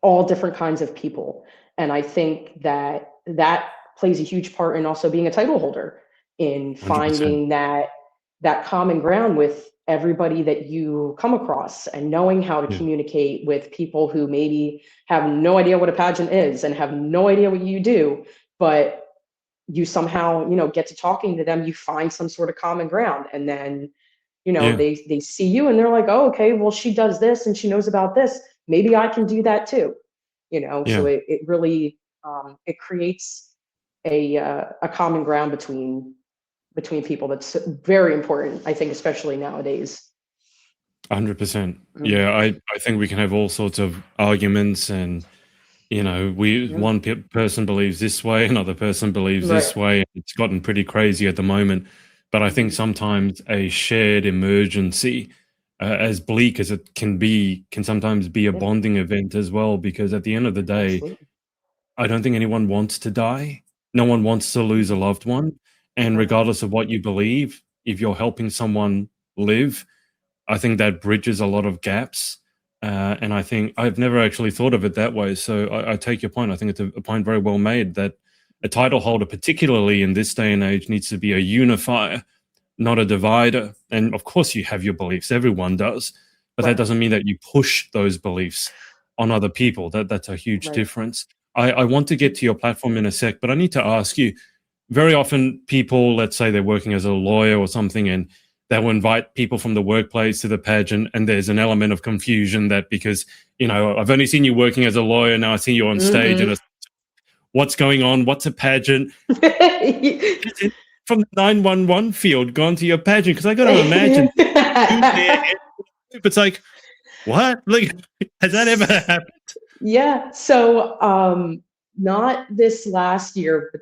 all different kinds of people. And I think that that plays a huge part in also being a title holder, in 100%. finding that common ground with everybody that you come across, and knowing how to Yeah. communicate with people who maybe have no idea what a pageant is and have no idea what you do, but you somehow, get to talking to them, you find some sort of common ground, and then Yeah. they see you and they're like, oh, okay, well, she does this and she knows about this, maybe I can do that too. So Yeah. it really, it creates a common ground between people, that's very important, I think, especially nowadays. 100%. Mm, Yeah, I think we can have all sorts of arguments, and we yeah, one person believes this way, another person believes right. this way. It's gotten pretty crazy at the moment, but I think Mhm. sometimes a shared emergency, as bleak as it can be, can sometimes be a Yeah, bonding event as well. Because at the end of the day, absolutely. I don't think anyone wants to die. No one wants to lose a Mhm. loved one, and Right. regardless of what you believe, if you're helping someone live, I think that bridges a lot of gaps. And I think I've never actually thought of it that way. So I take your point. I think it's a point very well made, that a title holder, particularly in this day and age, needs to be a unifier, not a divider. And of course, you have your beliefs, everyone does, but that Right. doesn't mean that you push those beliefs on other people. That's a huge Right. difference. I want to get to your platform in a sec, but I need to ask you, very often people, let's say they're working as a lawyer or something, and they'll invite people from the workplace to the pageant, and there's an element of confusion that, because I've only seen you working as a lawyer, now I see you on stage, and Hmm. it's, what's going on, what's a pageant? Is it from the 911 field gone to your pageant? Because I got to imagine you there, it's like, what, like, has that ever happened? Yeah. So, not this last year, but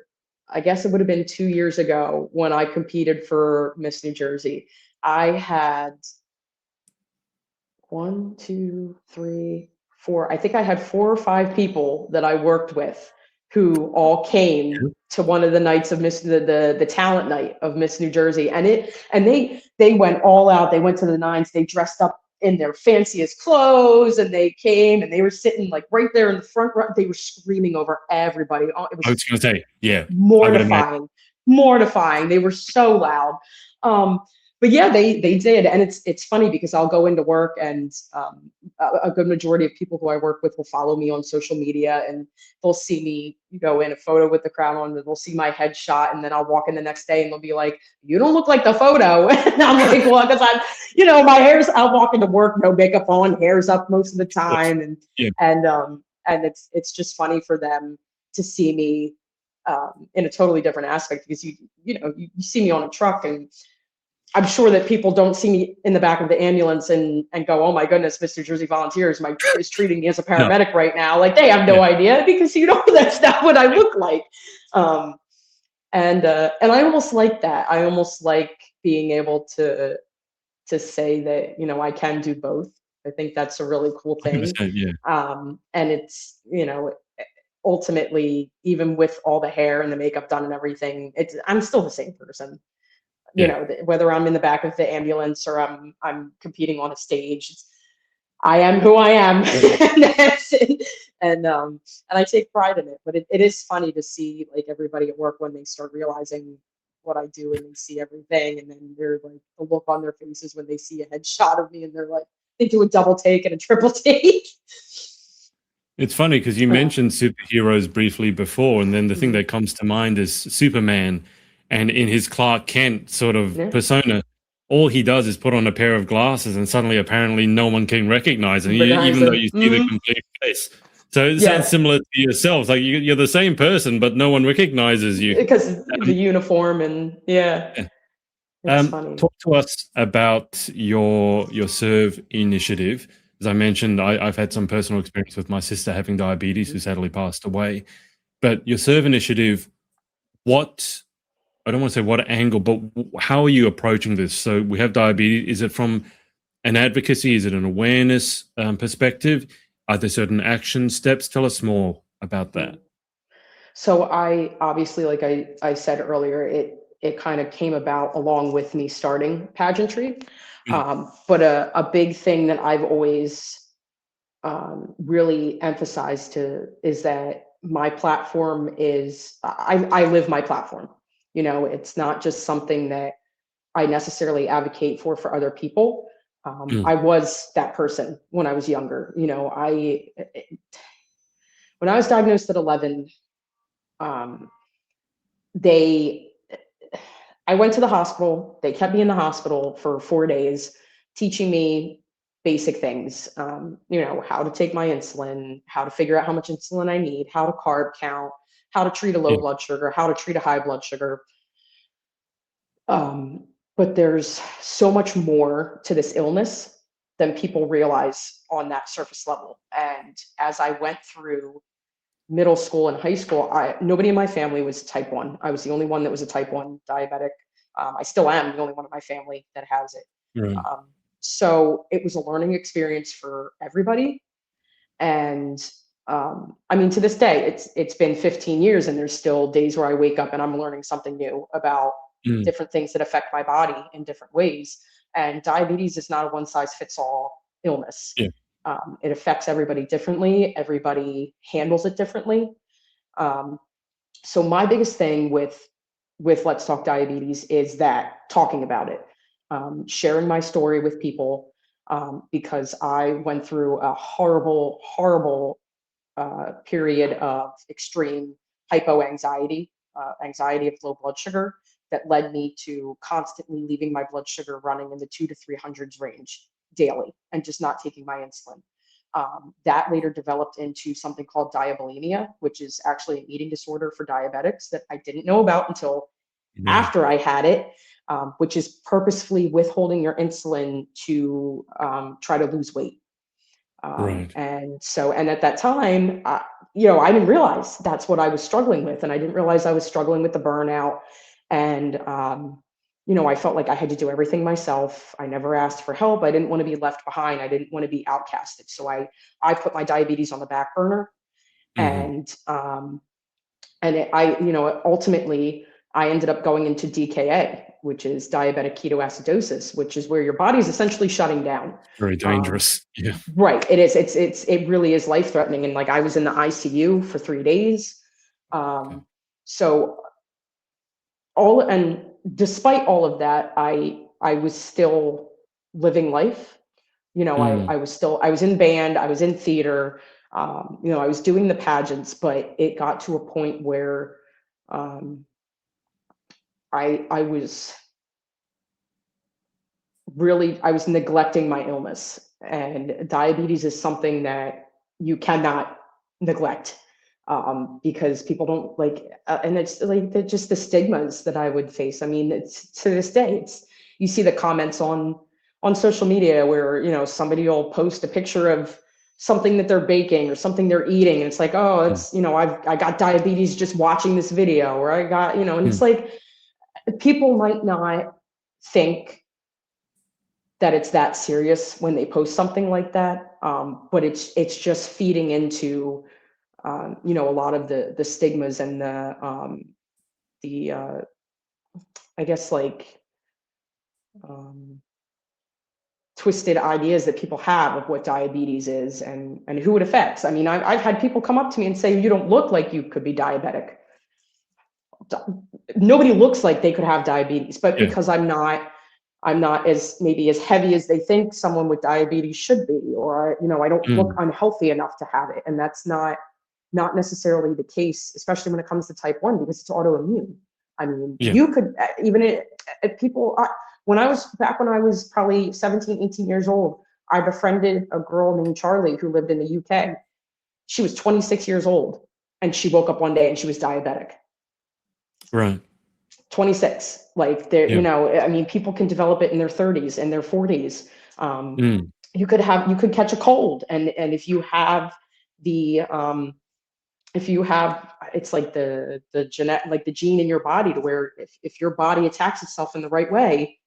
I guess it would have been 2 years ago when I competed for Miss New Jersey. I had one, two, three, four. I think I had 4 or 5 people that I worked with who all came to one of the nights of the talent night of Miss New Jersey, and they went all out. They went to the nines. They dressed up in their fanciest clothes, and they came and they were sitting like right there in the front row. They were screaming over everybody. Oh, it I was was going to say, yeah, I would imagine. mortifying, mortifying. They were so loud. Um, but yeah, they did, and it's funny because I'll go into work, and a good majority of people who I work with will follow me on social media, and they'll see me go in a photo with the crown on, and they'll see my headshot, and then I'll walk in the next day, and they'll be like, "You don't look like the photo," and I'm like, "Well, because my hair's." I'll walk into work, no makeup on, hair's up most of the Of course. time, and Yeah. it's just funny for them to see me in a totally different aspect, because you see me on a truck, and I'm sure that people don't see me in the back of the ambulance and go, "Oh my goodness, Mr. Jersey Volunteers is treating me as a No. paramedic right now." Like, they have Yeah. no idea, because that's not what I Yeah. look like. Um, and I almost like that. I almost like being able to say that I can do both. I think that's a really cool thing. 100%. Yeah. And it's ultimately, even with all the hair and the makeup done and everything, I'm still the same person. Yeah. Whether I'm in the back of the ambulance or I'm competing on a stage, I am who I am. And that's it. And I take pride in it. But it is funny to see, like, everybody at work, when they start realizing what I do and they see everything, and then they're like, the look on their faces when they see a headshot of me, and they're like, they do a double take and a triple take. It's funny because you Uh, mentioned superheroes briefly before, and then the thing mhm. that comes to mind is Superman. And in his Clark Kent sort of Yeah, persona, all he does is put on a pair of glasses, and suddenly, apparently, no one can recognize him, recognize even though him. you see the Hmm. complete face. So it sounds Yeah, similar to yourselves. Like you're the same person, but no one recognizes you. because the Um, uniform, and yeah, yeah. it's funny. Talk to us about your S.E.R.V.E initiative. As I mentioned, I've had some personal experience with my sister having diabetes, who sadly passed away. But your S.E.R.V.E initiative, what I don't want to say what angle, but how are you approaching this? So we have diabetes. Is it from an advocacy? Is it an awareness perspective? Are there certain action steps? Tell us more about Mm. that. So I obviously, like I said earlier, it kind of came about along with me starting pageantry. Mm, But a big thing that I've always really emphasized to is that my platform is I live my platform. You know, it's not just something that I necessarily advocate for other people. mm, I was that person when I was younger. You know, when I was diagnosed at 11, um, they I went to the hospital. They kept me in the hospital for 4 days, teaching me basic things. You know, how to take my insulin, how to figure out how much insulin I need, how to carb count, how to treat a low yeah, blood sugar, how to treat a high blood sugar. Um, but there's so much more to this illness than people realize on that surface level. And as I went through middle school and high school, nobody in my family was type 1. I was the only one that was a type 1 diabetic. I still am the only one in my family that has it. right. Um, so it was a learning experience for everybody. And I mean, to this day, it's been 15 years, and there's still days where I wake up and I'm learning something new about Mm, different things that affect my body in different ways. And diabetes is not a one size fits all illness. yeah, It affects everybody differently. Everybody handles it differently. Um, so my biggest thing with Let's Talk Diabetes is that talking about it, sharing my story with people, because I went through a horrible, horrible period of extreme hypoanxiety, anxiety of low blood sugar that led me to constantly leaving my blood sugar running in the 2 to 300s range daily and just not taking my insulin. That later developed into something called diabulimia, which is actually an eating disorder for diabetics that I didn't know about until right, after I had it, which is purposefully withholding your insulin to try to lose weight. right. And at that time, you know, I didn't realize that's what I was struggling with. And I didn't realize I was struggling with the burnout. And, you know, I felt like I had to do everything myself. I never asked for help. I didn't want to be left behind. I didn't want to be outcasted. So I put my diabetes on the back burner. Hmm. And, you know, ultimately, I ended up going into DKA, which is diabetic ketoacidosis, which is where your body's essentially shutting down. Very Um, dangerous. Yeah. Right. It is. It really is life threatening. And like I was in the ICU for 3 days. Okay. Um, so and despite all of that, I was still living life. You know, Mm, I was in band, I was in theater, you know, I was doing the pageants, but it got to a point where um, I was I was neglecting my illness. And diabetes is something that you cannot neglect, because people don't like, and it's like just the stigmas that I would face. I mean, it's to this day, you see the comments on social media where, you know, somebody will post a picture of something that they're baking or something they're eating. And it's like, oh, mm, it's, you know, I got diabetes just watching this video, or I got, you know, and mm. it's like, people might not think that it's that serious when they post something like that. But it's just feeding into, you know, a lot of the stigmas and the I guess like um, twisted ideas that people have of what diabetes is and who it affects. I mean, I've had people come up to me and say, "You don't look like you could be diabetic." Nobody looks like they could have diabetes, but Yeah. because I'm not as maybe as heavy as they think someone with diabetes should be, or, you know, I don't look Mm, unhealthy enough to have it. And that's not necessarily the case, especially when it comes to type 1, because it's autoimmune. I mean, yeah. you could even people when I was probably 17, 18 years old, I befriended a girl named Charlie who lived in the UK. She was 26 years old, and she woke up one day and she was diabetic. Right. 26. Like, there, you Yeah. know, I mean, people can develop it in their 30s and their 40s. um, Mm, you could catch a cold, and if you have the if you have, it's like the genetic, like the gene in your body, to where if your body attacks itself in the right way,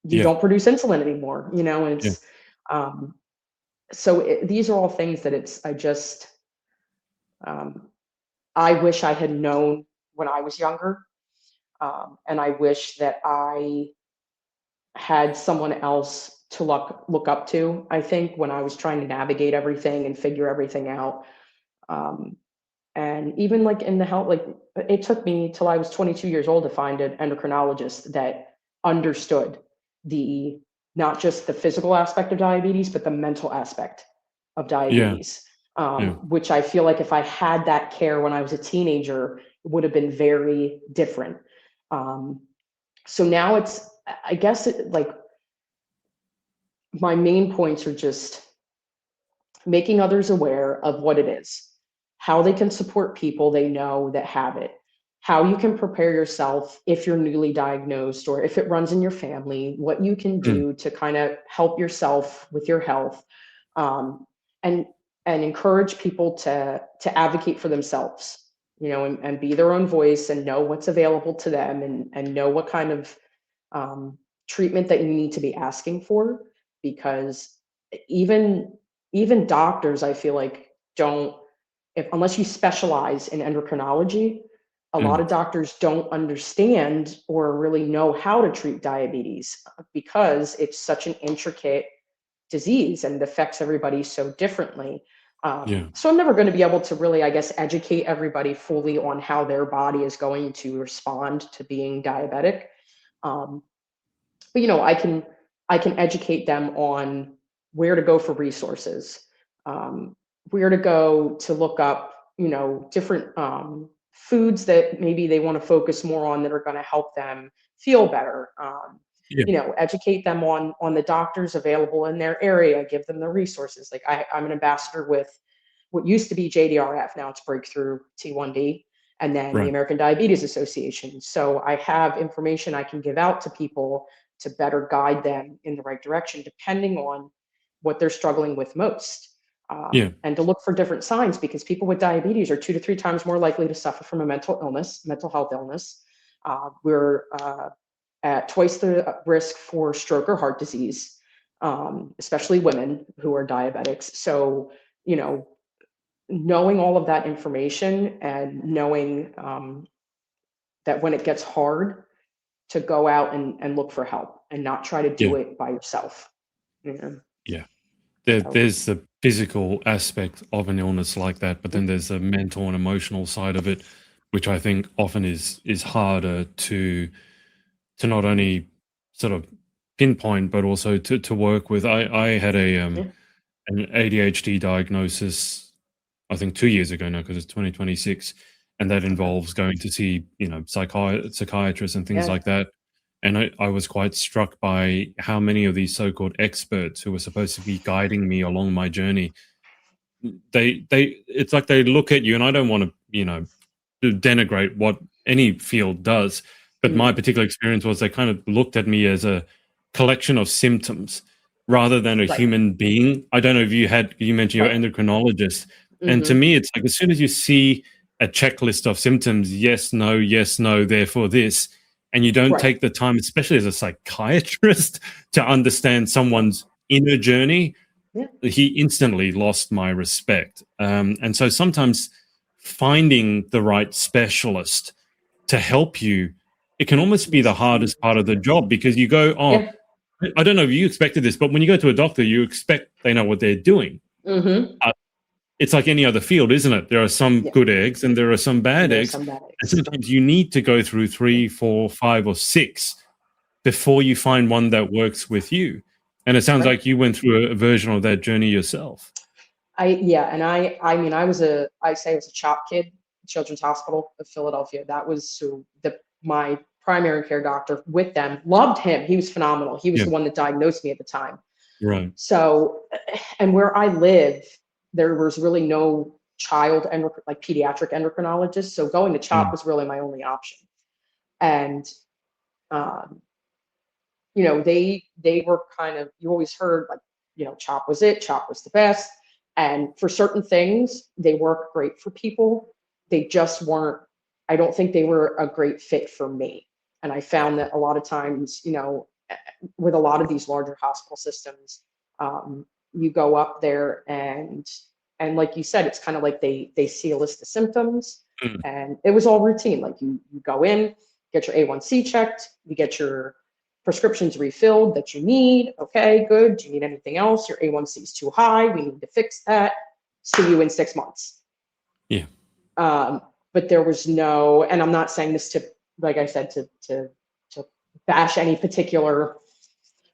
you Yeah. don't produce insulin anymore, you know. And Yeah. it's so these are all things that I just um, I wish I had known when I was younger, and I wish that I had someone else to look up to. I think when I was trying to navigate everything and figure everything out, um, and even like in the health, like it took me till I was 22 years old to find an endocrinologist that understood the not just the physical aspect of diabetes, but the mental aspect of Yeah. diabetes. Yeah. Which I feel like if I had that care when I was a teenager, it would have been very different. Um, so now it's, I guess, like my main points are just making others aware of what it is, how they can support people they know that have it, how you can prepare yourself if you're newly diagnosed or if it runs in your family, what you can Mm. do to kind of help yourself with your health, um, and encourage people to advocate for themselves, you know, and be their own voice and know what's available to them, and know what kind of um, treatment that you need to be asking for, because even doctors, I feel like, don't, if unless you specialize in endocrinology, a lot Mm. of doctors don't understand or really know how to treat diabetes, because it's such an intricate disease and it affects everybody so differently. Yeah. So I'm never going to be able to really, I guess, educate everybody fully on how their body is going to respond to being diabetic. Um, but you know, I can educate them on where to go for resources, where to go to look up, you know, different foods that maybe they want to focus more on that are going to help them feel better. Yeah. You know, educate them on the doctors available in their area, give them the resources. Like I'm an ambassador with what used to be JDRF, now it's Breakthrough T1D, and then the Right. American Diabetes Association. So I have information I can give out to people to better guide them in the right direction, depending on what they're struggling with most. Yeah. And to look for different signs, because people with diabetes are 2 to 3 times more likely to suffer from a mental health illness. We're at twice the risk for stroke or heart disease, especially women who are diabetics. So, you know, knowing all of that information and knowing that when it gets hard, to go out and look for help and not try to Yeah. do it by yourself. You know? Yeah. So, There's the physical aspect of an illness like that, but then mm, there's the mental and emotional side of it, which I think often is harder to not only sort of pinpoint, but also to work with. I had yeah, an ADHD diagnosis, I think 2 years ago now, because it's 2026, and that okay, involves going to see, you know, psychiatrists and things yeah, like that. And I was quite struck by how many of these so-called experts who were supposed to be guiding me along my journey, they it's like they look at you, and I don't want to, you know, to denigrate what any field does, but my mm, particular experience was they kind of looked at me as a collection of symptoms rather than a right, human being. I don't know if you mentioned your right, endocrinologist, and to hmm, me, it's like as soon as you see a checklist of symptoms, yes, no, therefore this, and you don't right, take the time, especially as a psychiatrist, to understand right, someone's inner journey, yeah, he instantly lost my respect. And so sometimes finding the right specialist to help you, it can almost be the it's hardest part of the job, because you go, oh, yeah, I don't know if you expected this, but when you go to a doctor, you expect they know what they're doing. hmm, Uh, it's like any other field, isn't it? There are some yeah, good eggs and there are some and bad there are eggs. some bad And eggs. sometimes you need to go through Yeah, three, four, five, or six before you find one that works with you. And it sounds right. like you went through a version of that journey yourself. Yeah, and I mean, I say I was a CHOP kid, Children's Hospital of Philadelphia. That was who my primary care doctor with them. Loved him. He was phenomenal. He was Yeah. the one that diagnosed me at the time. Right. So, and where I live, there was really no like pediatric endocrinologist. So going to CHOP Mm. was really my only option. And um, you know, they were kind of, you always heard like, you know, CHOP was it, CHOP was the best. And for certain things, they work great for people. They just weren't, I don't think they were a great fit for me. And I found that a lot of times, with a lot of these larger hospital systems, you go up there and like you said, it's kind of like they see a list of symptoms, Mm. and it was all routine. Like you go in, get your A1C checked, you get your prescriptions refilled that you need. Okay, good. Do you need anything else? Your A1C is too high. We need to fix that. See you in 6 months. Yeah. But there was no, and I'm not saying this to, like I said, to bash any particular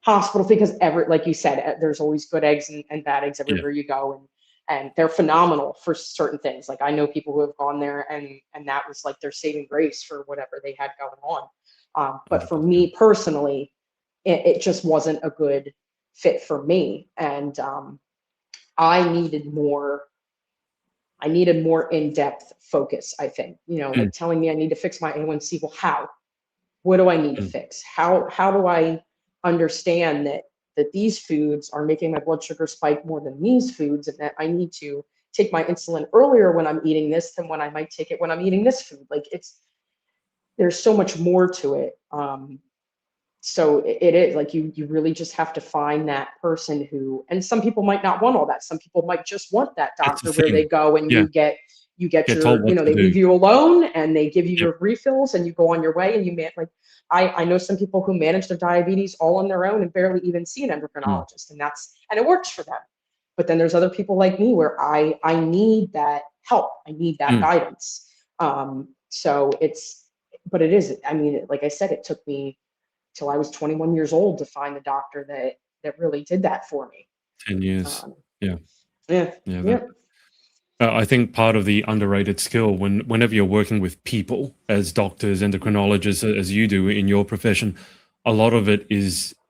hospital, because like you said, there's always good eggs and bad eggs Yeah. everywhere you go, and they're phenomenal for certain things. Like I know people who have gone there and that was like their saving grace for whatever they had going on. But for 100%. me personally, it just wasn't a good fit for me, and I needed more in-depth focus, I think. Like telling me I need to fix my A1C. Well, how? What do I need to fix? How do I understand that these foods are making my blood sugar spike more than these foods, and that I need to take my insulin earlier when I'm eating this than when I might take it when I'm eating this food? Like there's so much more to it. So it is like you really just have to find that person who, and some people might not want all that. Some people might just want that That's the doctor where they thing. go and Yeah. you get Get told your, what to they do. leave you alone and they give you Yep. your refills and you go on your way, and like I know some people who manage their diabetes all on their own and barely even see an endocrinologist, and it works for them. But then there's other people like me where I need that help. I need that guidance. So but it is, I mean, like I said, it took me till I was 21 years old to find the doctor that really did that for me. 10 years. Yeah. Yeah. I think part of the underrated skill whenever you're working with people as doctors, endocrinologists, as you do in your profession, a lot of it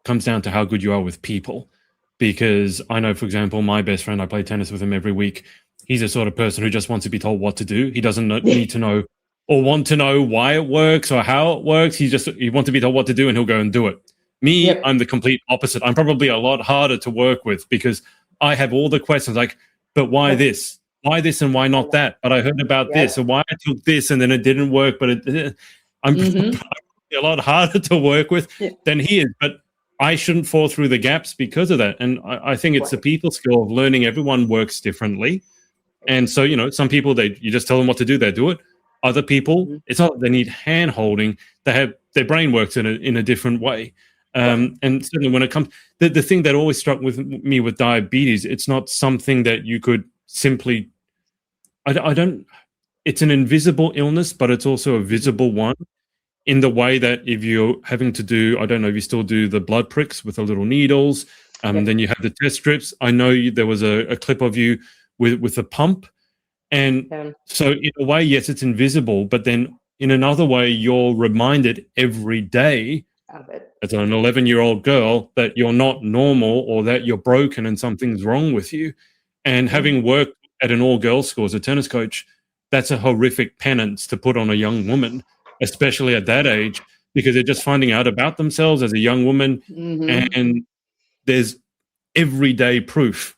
comes down to how good you are with people. Because I know, for example, my best friend, I play tennis with him every week. He's the sort of person who just wants to be told what to do. He doesn't need to know or want to know why it works or how it works. He wants to be told what to do, and he'll go and do it. Me, Yep. I'm the complete opposite. I'm probably a lot harder to work with because I have all the questions like, but why this? Why this and why not that? But I heard about this, or why I took this and then it didn't work. But I'm probably a lot harder to work with than he is. But I shouldn't fall through the gaps because of that. And I think it's a people skill of learning. Everyone works differently. And so, some people, you just tell them what to do, they do it. Other people, it's not that they need hand holding. Their brain works in a different way. And certainly when it comes, the thing that always struck with me with diabetes, it's not something that you could simply, it's an invisible illness, but it's also a visible one in the way that if you're having to do, I don't know if you still do the blood pricks with the little needles, then you have the test strips. I know there was a clip of you with a pump. And so in a way, yes, it's invisible, but then in another way, you're reminded every day as an 11-year-old girl that you're not normal or that you're broken and something's wrong with you. And having worked at an all-girls school as a tennis coach, that's a horrific penance to put on a young woman, especially at that age, because they're just finding out about themselves as a young woman. And there's everyday proof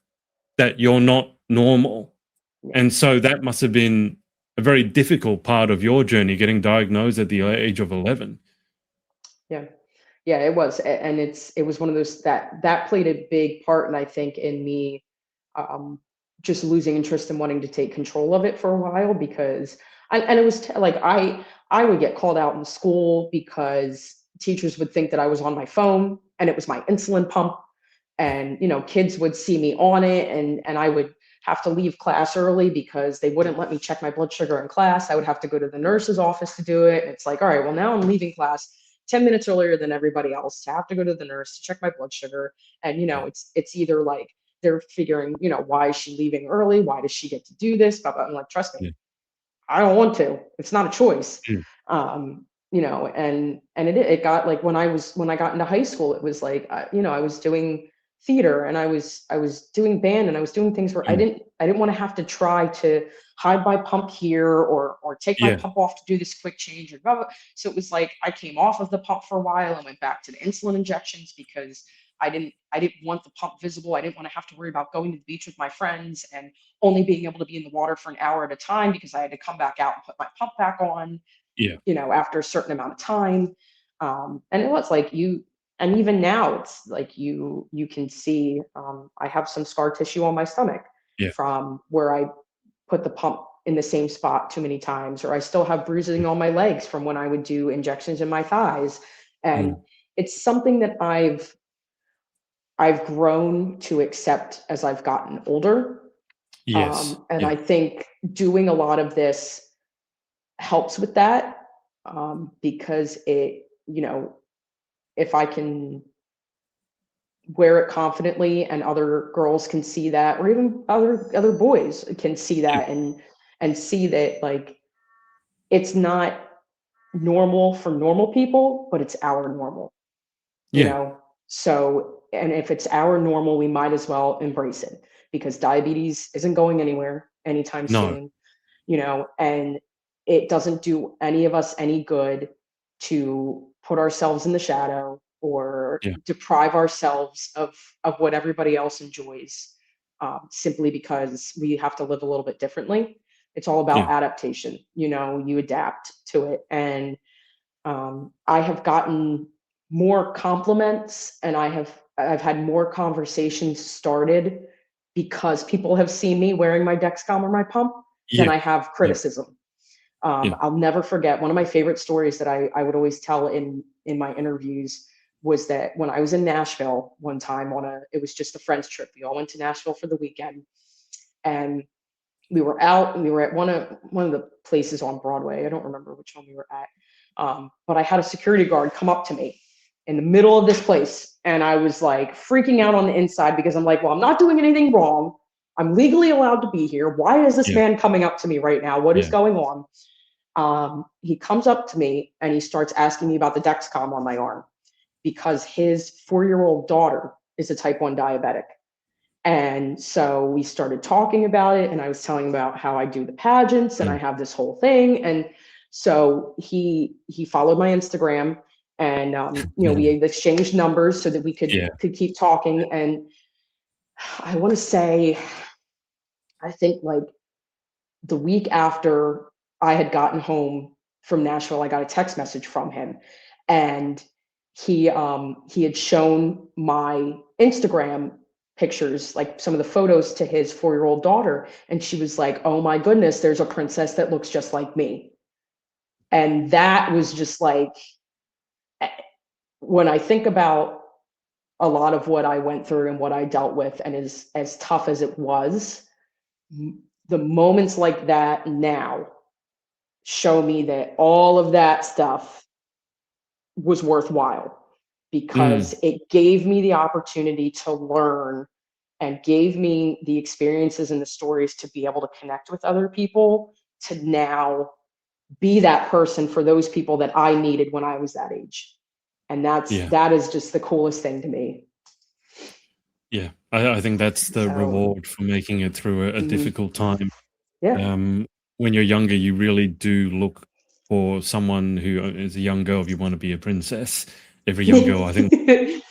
that you're not normal. And so that must have been a very difficult part of your journey, getting diagnosed at the age of 11. Yeah, it was. And it was one of those that played a big part. And I think in me, just losing interest in wanting to take control of it for a while, because and it was like, I would get called out in school because teachers would think that I was on my phone and it was my insulin pump. And, kids would see me on it, and I would have to leave class early because they wouldn't let me check my blood sugar in class. I would have to go to the nurse's office to do it. And it's like, all right, well, now I'm leaving class 10 minutes earlier than everybody else to have to go to the nurse to check my blood sugar. And, it's either like they're figuring, why is she leaving early? Why does she get to do this? But I'm like, trust me, I don't want to. It's not a choice. And it got like when I got into high school, it was like, I was doing theater and I was doing band and I was doing things where I didn't want to have to try to hide my pump here or take my pump off to do this quick change or blah, blah. So it was like I came off of the pump for a while and went back to the insulin injections because I didn't want the pump visible. I didn't want to have to worry about going to the beach with my friends and only being able to be in the water for an hour at a time because I had to come back out and put my pump back on, Yeah. after a certain amount of time. And it was like and even now it's like you can see, I have some scar tissue on my stomach Yeah. from where I put the pump in the same spot too many times, or I still have bruising on my legs from when I would do injections in my thighs. And it's something that I've grown to accept as I've gotten older. Yes. And Yeah. I think doing a lot of this helps with that, because if I can wear it confidently and other girls can see that, or even other boys can see Yeah. that and see that, like, it's not normal for normal people, but it's our normal, you Yeah. know? So, and if it's our normal, we might as well embrace it because diabetes isn't going anywhere anytime No. soon, and it doesn't do any of us any good to put ourselves in the shadow or Yeah. deprive ourselves of what everybody else enjoys, simply because we have to live a little bit differently. It's all about Yeah. adaptation. You adapt to it. And I have gotten more compliments, and I've had more conversations started because people have seen me wearing my Dexcom or my pump than Yeah. I have Yeah. criticism. Yeah. I'll never forget one of my favorite stories that I would always tell in my interviews was that when I was in Nashville one time it was just a friends trip. We all went to Nashville for the weekend, and we were out and we were at one of the places on Broadway. I don't remember which one we were at. But I had a security guard come up to me in the middle of this place. And I was like freaking out on the inside because I'm like, well, I'm not doing anything wrong. I'm legally allowed to be here. Why is this Yeah. man coming up to me right now? What is Yeah. going on? He comes up to me and he starts asking me about the Dexcom on my arm because his 4-year-old daughter is a type 1 diabetic. And so we started talking about it, and I was telling him about how I do the pageants and I have this whole thing. And so he followed my Instagram, and we exchanged numbers so that we could Yeah. could keep talking. And I want to say, I think like the week after I had gotten home from Nashville, I got a text message from him, and he had shown my Instagram pictures, like some of the photos to his 4-year-old daughter, and she was like, "Oh my goodness, there's a princess that looks just like me." And that was just like, eh, when I think about a lot of what I went through and what I dealt with, and as tough as it was, the moments like that now show me that all of that stuff was worthwhile because it gave me the opportunity to learn and gave me the experiences and the stories to be able to connect with other people, to now be that person for those people that I needed when I was that age. And Yeah. that is just the coolest thing to me. Yeah. I think that's the So, reward for making it through a difficult time. yeah. When you're younger, you really do look for someone who is a young girl. If you want to be a princess, every young girl, I think,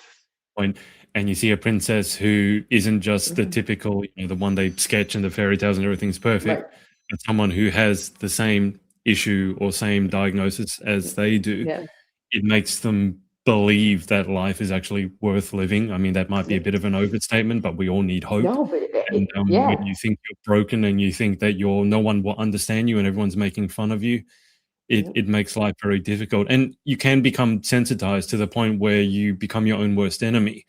point, and you see a princess who isn't just the typical, the one they sketch and the fairy tales and everything's Right. perfect, but someone who has the same issue or same diagnosis as they do. Yeah. It makes them believe that life is actually worth living. I mean, that might be a Yeah. bit of an overstatement, but we all need hope. No, but And when yeah. you think you're broken and you think that no one will understand you and everyone's making fun of you, Yeah. it makes life very difficult. And you can become sensitized to the point where you become your own worst enemy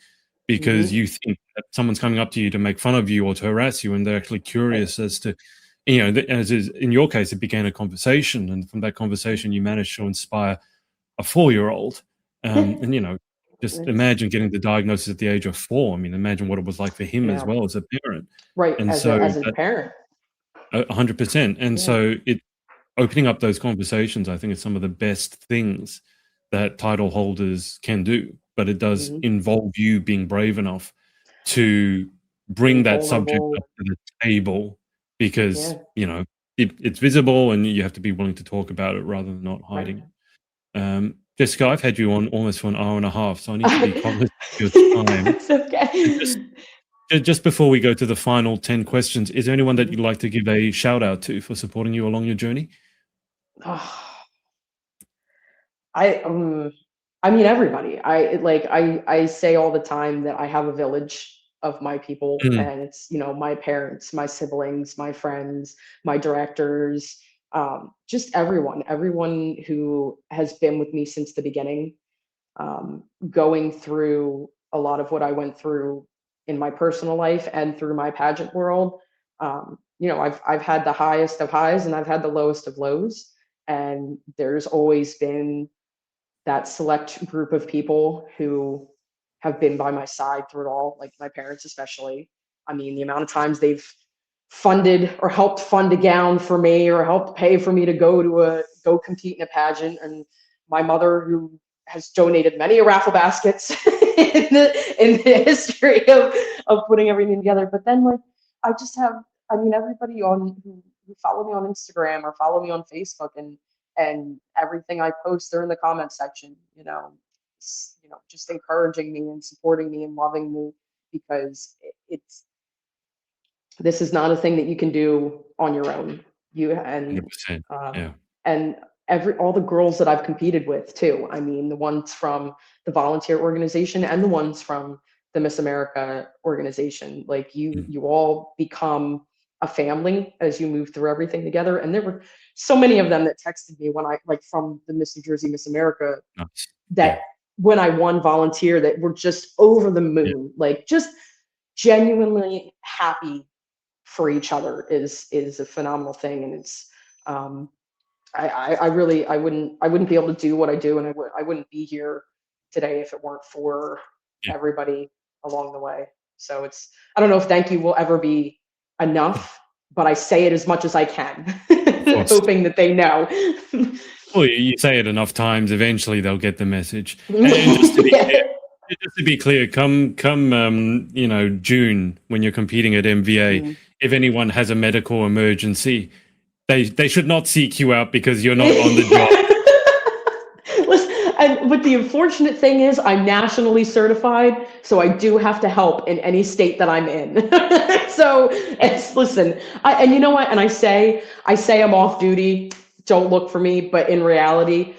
because Mhm. you think that someone's coming up to you to make fun of you or to harass you, and they're actually Right. curious as to, as is in your case, it began a conversation, and from that conversation, you managed to inspire a 4-year-old. Yeah. And just It's, imagine getting the diagnosis at the age of 4. I mean, imagine what it was like for him as yeah. well as a parent. Right. And As so a that parent. 100%. And Yeah. so opening up those conversations, I think, is some of the best things that title holders can do. But it does Mhm. involve you being brave enough to bring Being that subject up vulnerable. to the table because, Yeah. it's visible and you have to be willing to talk about it rather than not Right. hiding it. Jessica, I've had you on almost for an hour and a half, so I need to be cognizant of your time. It's okay. Just before we go to the final 10 questions, is there anyone that you'd like to give a shout out to for supporting you along your journey? Ah, I I mean everybody. I say all the time that I have a village of my people, Mm, and it's, my parents, my siblings, my friends, my directors, just everyone who has been with me since the beginning, going through a lot of what I went through in my personal life and through my pageant world. I've had the highest of highs and I've had the lowest of lows, and there's always been that select group of people who have been by my side through it all, like my parents especially. I mean, the amount of times they've funded or helped fund a gown for me or helped pay for me to go compete in a pageant, and my mother, who has donated many raffle baskets in the history of putting everything together. But then, like, I just have, I mean, everybody who follow me on Instagram or follow me on Facebook, and everything I post, they're in the comment section, just encouraging me and supporting me and loving me, because it's this is not a thing that you can do on your own. You and 100%. um, Yeah. and all the girls that I've competed with too. I mean, the ones from the volunteer organization and the ones from the Miss America organization. Like, you Mm, you all become a family as you move through everything together. And there were so many of them that texted me when I, like, from the Miss New Jersey, Miss America, nice. that Yeah. when I won volunteer, that were just over the Yeah. moon, like, just genuinely happy for each other is a phenomenal thing. And it's um I really, I wouldn't be able to do what I do, and I wouldn't be here today if it weren't for Yeah. everybody along the way. So it's, I don't know if thank you will ever be enough, but I say it as much as I can, Of course. hoping that they know. Well, you say it enough times, eventually they'll get the message. And Yeah. just to be clear, come June, when you're competing at MVA, Mm. if anyone has a medical emergency, they should not seek you out because you're not on the job. Listen, and but the unfortunate thing is, I'm nationally certified, so I do have to help in any state that I'm in. So listen, and you know what? And I say I'm off duty. Don't look for me. But in reality,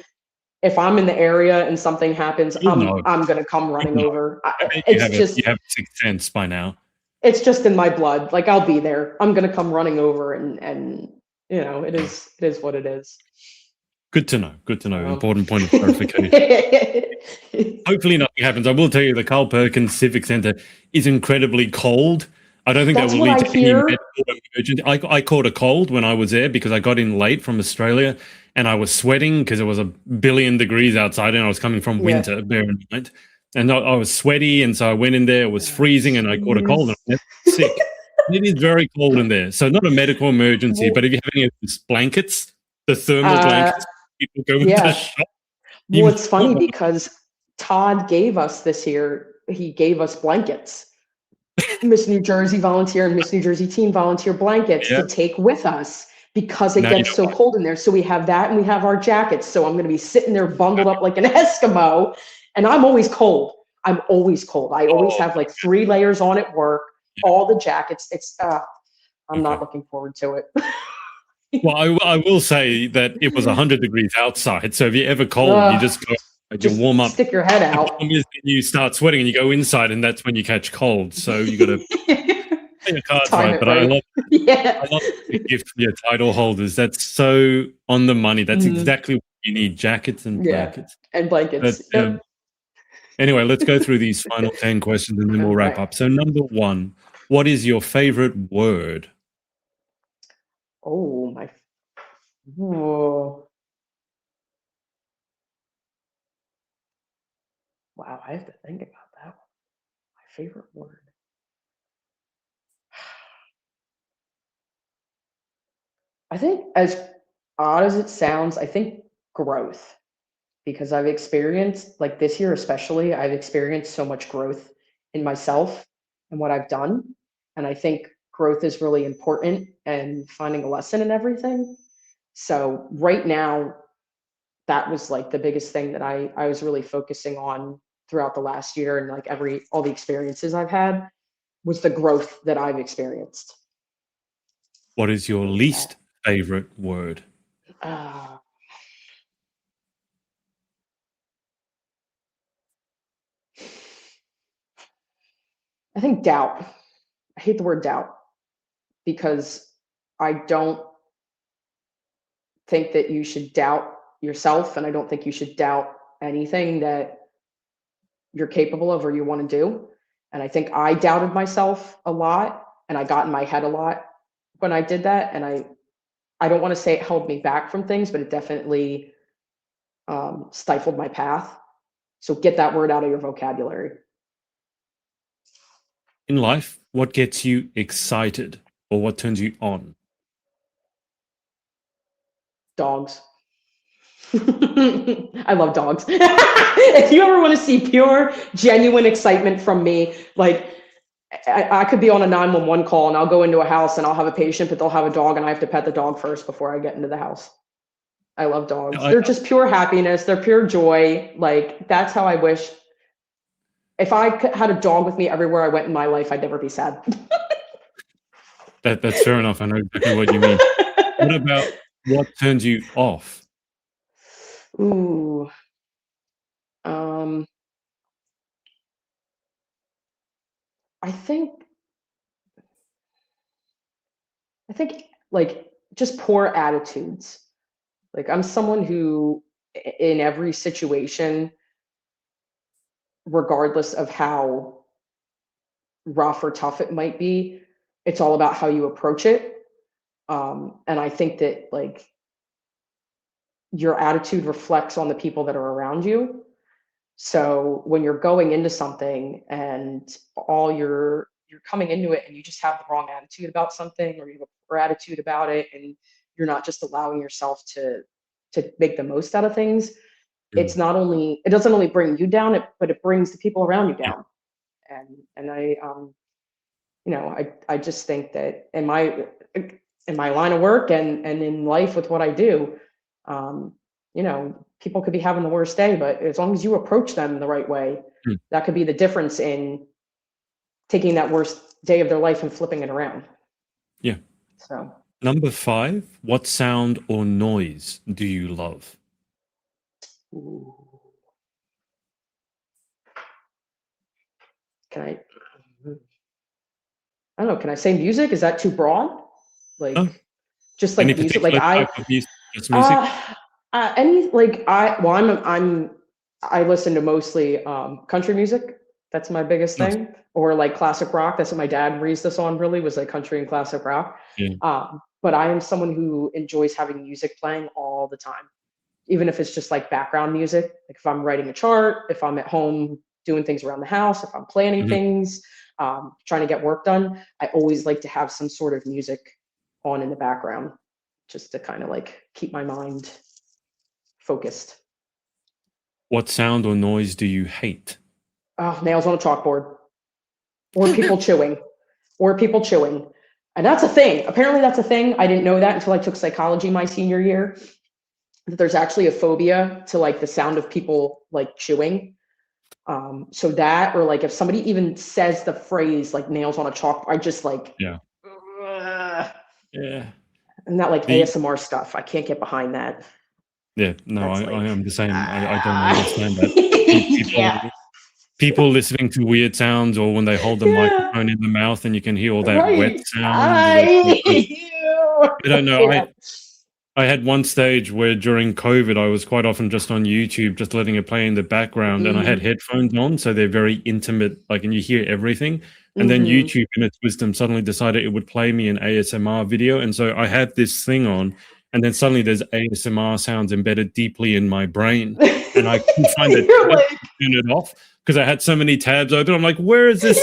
if I'm in the area and something happens, You'll I'm know. I'm gonna come You running know. over. I bet It's you just have a sixth sense by now. it's just in my blood. Like, I'll be there. I'm gonna come running over, and it Yeah. is what it is. Good to know. Good to know. So. Important point of clarification. Hopefully nothing happens. I will tell you the Carl Perkins Civic Centre is incredibly cold. I don't think that That's will what lead I to any hear. medical emergency. I caught a cold when I was there because I got in late from Australia and I was sweating because it was a billion degrees outside and I was coming from Yeah. winter, bear in mind. And I was sweaty, and so I went in there, it was Oh, freezing, and I caught a cold and jeez. I was sick. It is very cold in there. So not a medical emergency, but Well, if you have any of these blankets, the thermal uh, blankets people go with the yeah. shop, you Well, might it's funny want because Todd gave us this year, he gave us blankets. Miss New Jersey volunteer and Miss New Jersey teen volunteer blankets yeah. to take with us because it Now you gets know so why. cold in there. So we have that, and we have our jackets. So I'm going to be sitting there bundled up like an Eskimo, and I'm always cold. I'm always cold. I always Oh, have like 3 layers on at work, all the jackets. I'm not okay. looking forward to it. Well, I will say that it was 100 degrees outside. So if you're ever cold, you Ugh, just go and you just warm up. stick your head The out. problem is that you start sweating and you go inside, and that's when you catch cold. So you got to play your cards Time right. it But right. I Yeah. love the gift for your title holders. That's so on the money. That's Mm, exactly what you need: jackets and yeah. blankets. And But blankets. Yep. anyway, let's go through these final 10 questions and then we'll wrap Okay. up. So, number one, what is your favorite word? Oh, oh, wow. I have to think about that one. My favorite word. I think, as odd as it sounds, I think growth, because I've experienced, like this year especially, I've experienced so much growth in myself and what I've done. And I think growth is really important, and finding a lesson in everything. So right now, that was like the biggest thing that I was really focusing on throughout the last year, and like all the experiences I've had was the growth that I've experienced. What is your least favorite word? Uh, I think doubt. I hate the word doubt because I don't think that you should doubt yourself, and I don't think you should doubt anything that you're capable of or you want to do. And I think I doubted myself a lot, and I got in my head a lot when I did that. And I don't want to say it held me back from things, but it definitely stifled my path. So get that word out of your vocabulary. In life, what gets you excited or what turns you on? Dogs. I love dogs. If you ever want to see pure, genuine excitement from me, like I could be on a 911 call and I'll go into a house and I'll have a patient, but they'll have a dog and I have to pet the dog first before I get into the house. I love dogs. They're just pure happiness. They're pure joy. Like, that's how I wish. If I had a dog with me everywhere I went in my life, I'd never be sad. That's fair enough. I know exactly what you mean. What about what turns you off? Ooh. I think like just poor attitudes. Like, I'm someone who in every situation, regardless of how rough or tough it might be, it's all about how you approach it. And I think that like your attitude reflects on the people that are around you. So when you're going into something and you're coming into it and you just have the wrong attitude about something, or you have a poor attitude about it, and you're not just allowing yourself to make the most out of things, it doesn't only bring you down, but it brings the people around you down. And I just think that in my line of work and in life with what I do, people could be having the worst day, but as long as you approach them the right way, that could be the difference in taking that worst day of their life and flipping it around. Yeah. So Number 5, what sound or noise do you love? ooh. I don't know, can I say music? Is that too broad? Like, Oh, just like any music, particular type of music? Just music? I listen to mostly country music. That's my biggest Nice. thing. Or like classic rock. That's what my dad raised us on, really, was like country and classic rock. Yeah. But I am someone who enjoys having music playing all the time, even if it's just like background music. Like if I'm writing a chart, if I'm at home doing things around the house, if I'm planning things, trying to get work done, I always like to have some sort of music on in the background, just to kind of like keep my mind focused. What sound or noise do you hate? Nails on a chalkboard, or people chewing, And that's a thing. Apparently that's a thing. I didn't know that until I took psychology my senior year, that there's actually a phobia to like the sound of people like chewing. So that, or like if somebody even says the phrase like nails on a chalkboard, I just like, Yeah. and that like ASMR stuff, I can't get behind that. Yeah, no, I am the same. I don't Ah. understand that. People listening to weird sounds, or when they hold the microphone in the mouth and you can hear all that wet sound. I don't know. I had one stage where during COVID, I was quite often just on YouTube, just letting it play in the background, and I had headphones on, so they're very intimate, like, and you hear everything. And then YouTube, in its wisdom, suddenly decided it would play me an ASMR video, and so I had this thing on, and then suddenly there's ASMR sounds embedded deeply in my brain, and I couldn't find it, turn it off because I had so many tabs open. I'm like, where is this?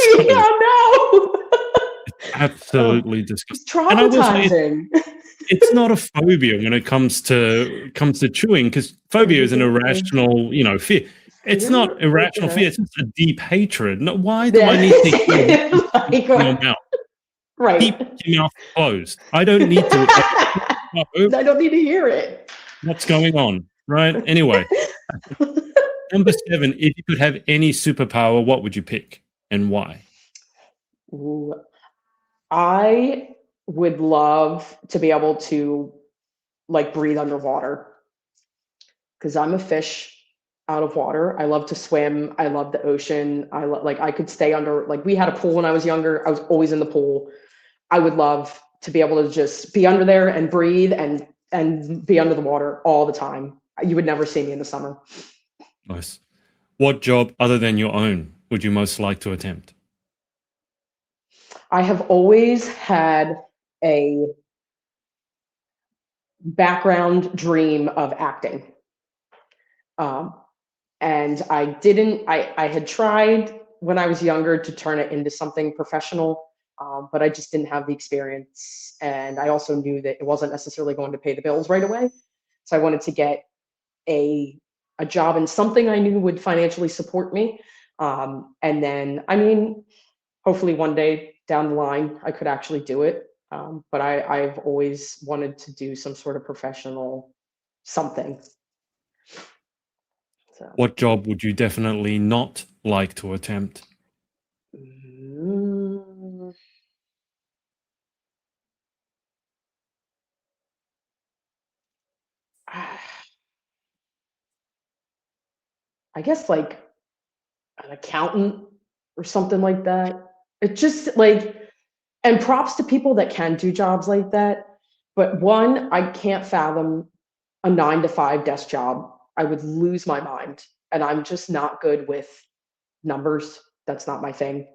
It's absolutely disgusting. It's traumatizing. It's not a phobia when it comes to chewing, because phobia is an irrational, fear. It's not irrational fear. It's just a deep hatred. No, why do I need to hear your mouth? Right. Keep your mouth closed. I don't need to. I don't need to hear it. What's going on? right? Anyway, number 7, if you could have any superpower, what would you pick and why? Ooh, I would love to be able to like breathe underwater because I'm a fish out of water. I love to swim. I love the ocean. Like I could stay under, like we had a pool when I was younger. I was always in the pool. I would love to be able to just be under there and breathe and be under the water all the time. You would never see me in the summer. Nice. What job other than your own would you most like to attempt? I have always had a background dream of acting. Um, and I had tried when I was younger to turn it into something professional, but I just didn't have the experience. And I also knew that it wasn't necessarily going to pay the bills right away. So I wanted to get a job in something I knew would financially support me. And then, I mean, hopefully one day down the line, I could actually do it. But I've always wanted to do some sort of professional something. So, What job would you definitely not like to attempt? mm, I guess like an accountant or something like that. It just like, and props to people that can do jobs like that. But one, I can't fathom a 9 to 5 desk job. I would lose my mind. And I'm just not good with numbers. That's not my thing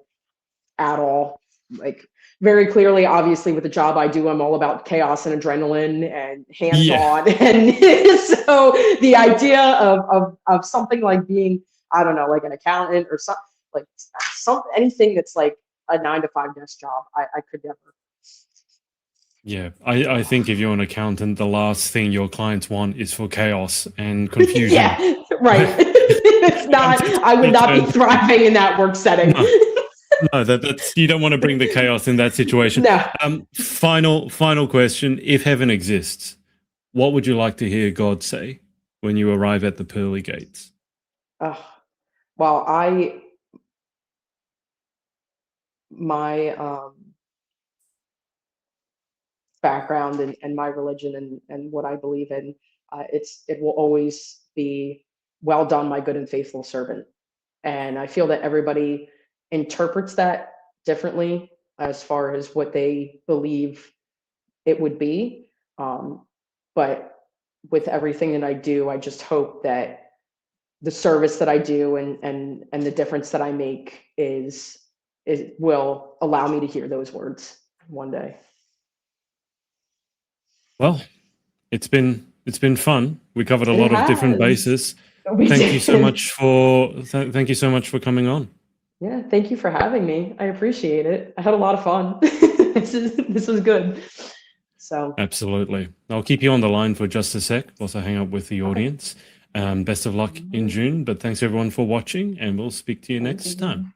at all. Like very clearly, obviously, with the job I do, I'm all about chaos and adrenaline and Yeah. hands-on. And so the idea of something like being, I don't know, like an accountant or something like anything that's like a 9 to 5 desk job, I could never. Yeah, I think if you're an accountant, the last thing your clients want is for chaos and confusion. Yeah, right. It's not, I would not be thriving in that work setting. No. No, that's you don't want to bring the chaos in that situation. No. Final question: if heaven exists, what would you like to hear God say when you arrive at the pearly gates? Well, my background and my religion and what I believe in, it will always be well done, my good and faithful servant. And I feel that everybody interprets that differently as far as what they believe it would be. But with everything that I do, I just hope that the service that I do and the difference that I make is will allow me to hear those words one day. Well, it's been fun. We covered a It lot of different has. bases. We Thank you so did. much for thank you so much for coming on. Yeah, thank you for having me. I appreciate it. I had a lot of fun. This was good. So Absolutely. I'll keep you on the line for just a sec whilst I hang up with the audience. Best of luck in June, but thanks everyone for watching, and we'll speak to you next time.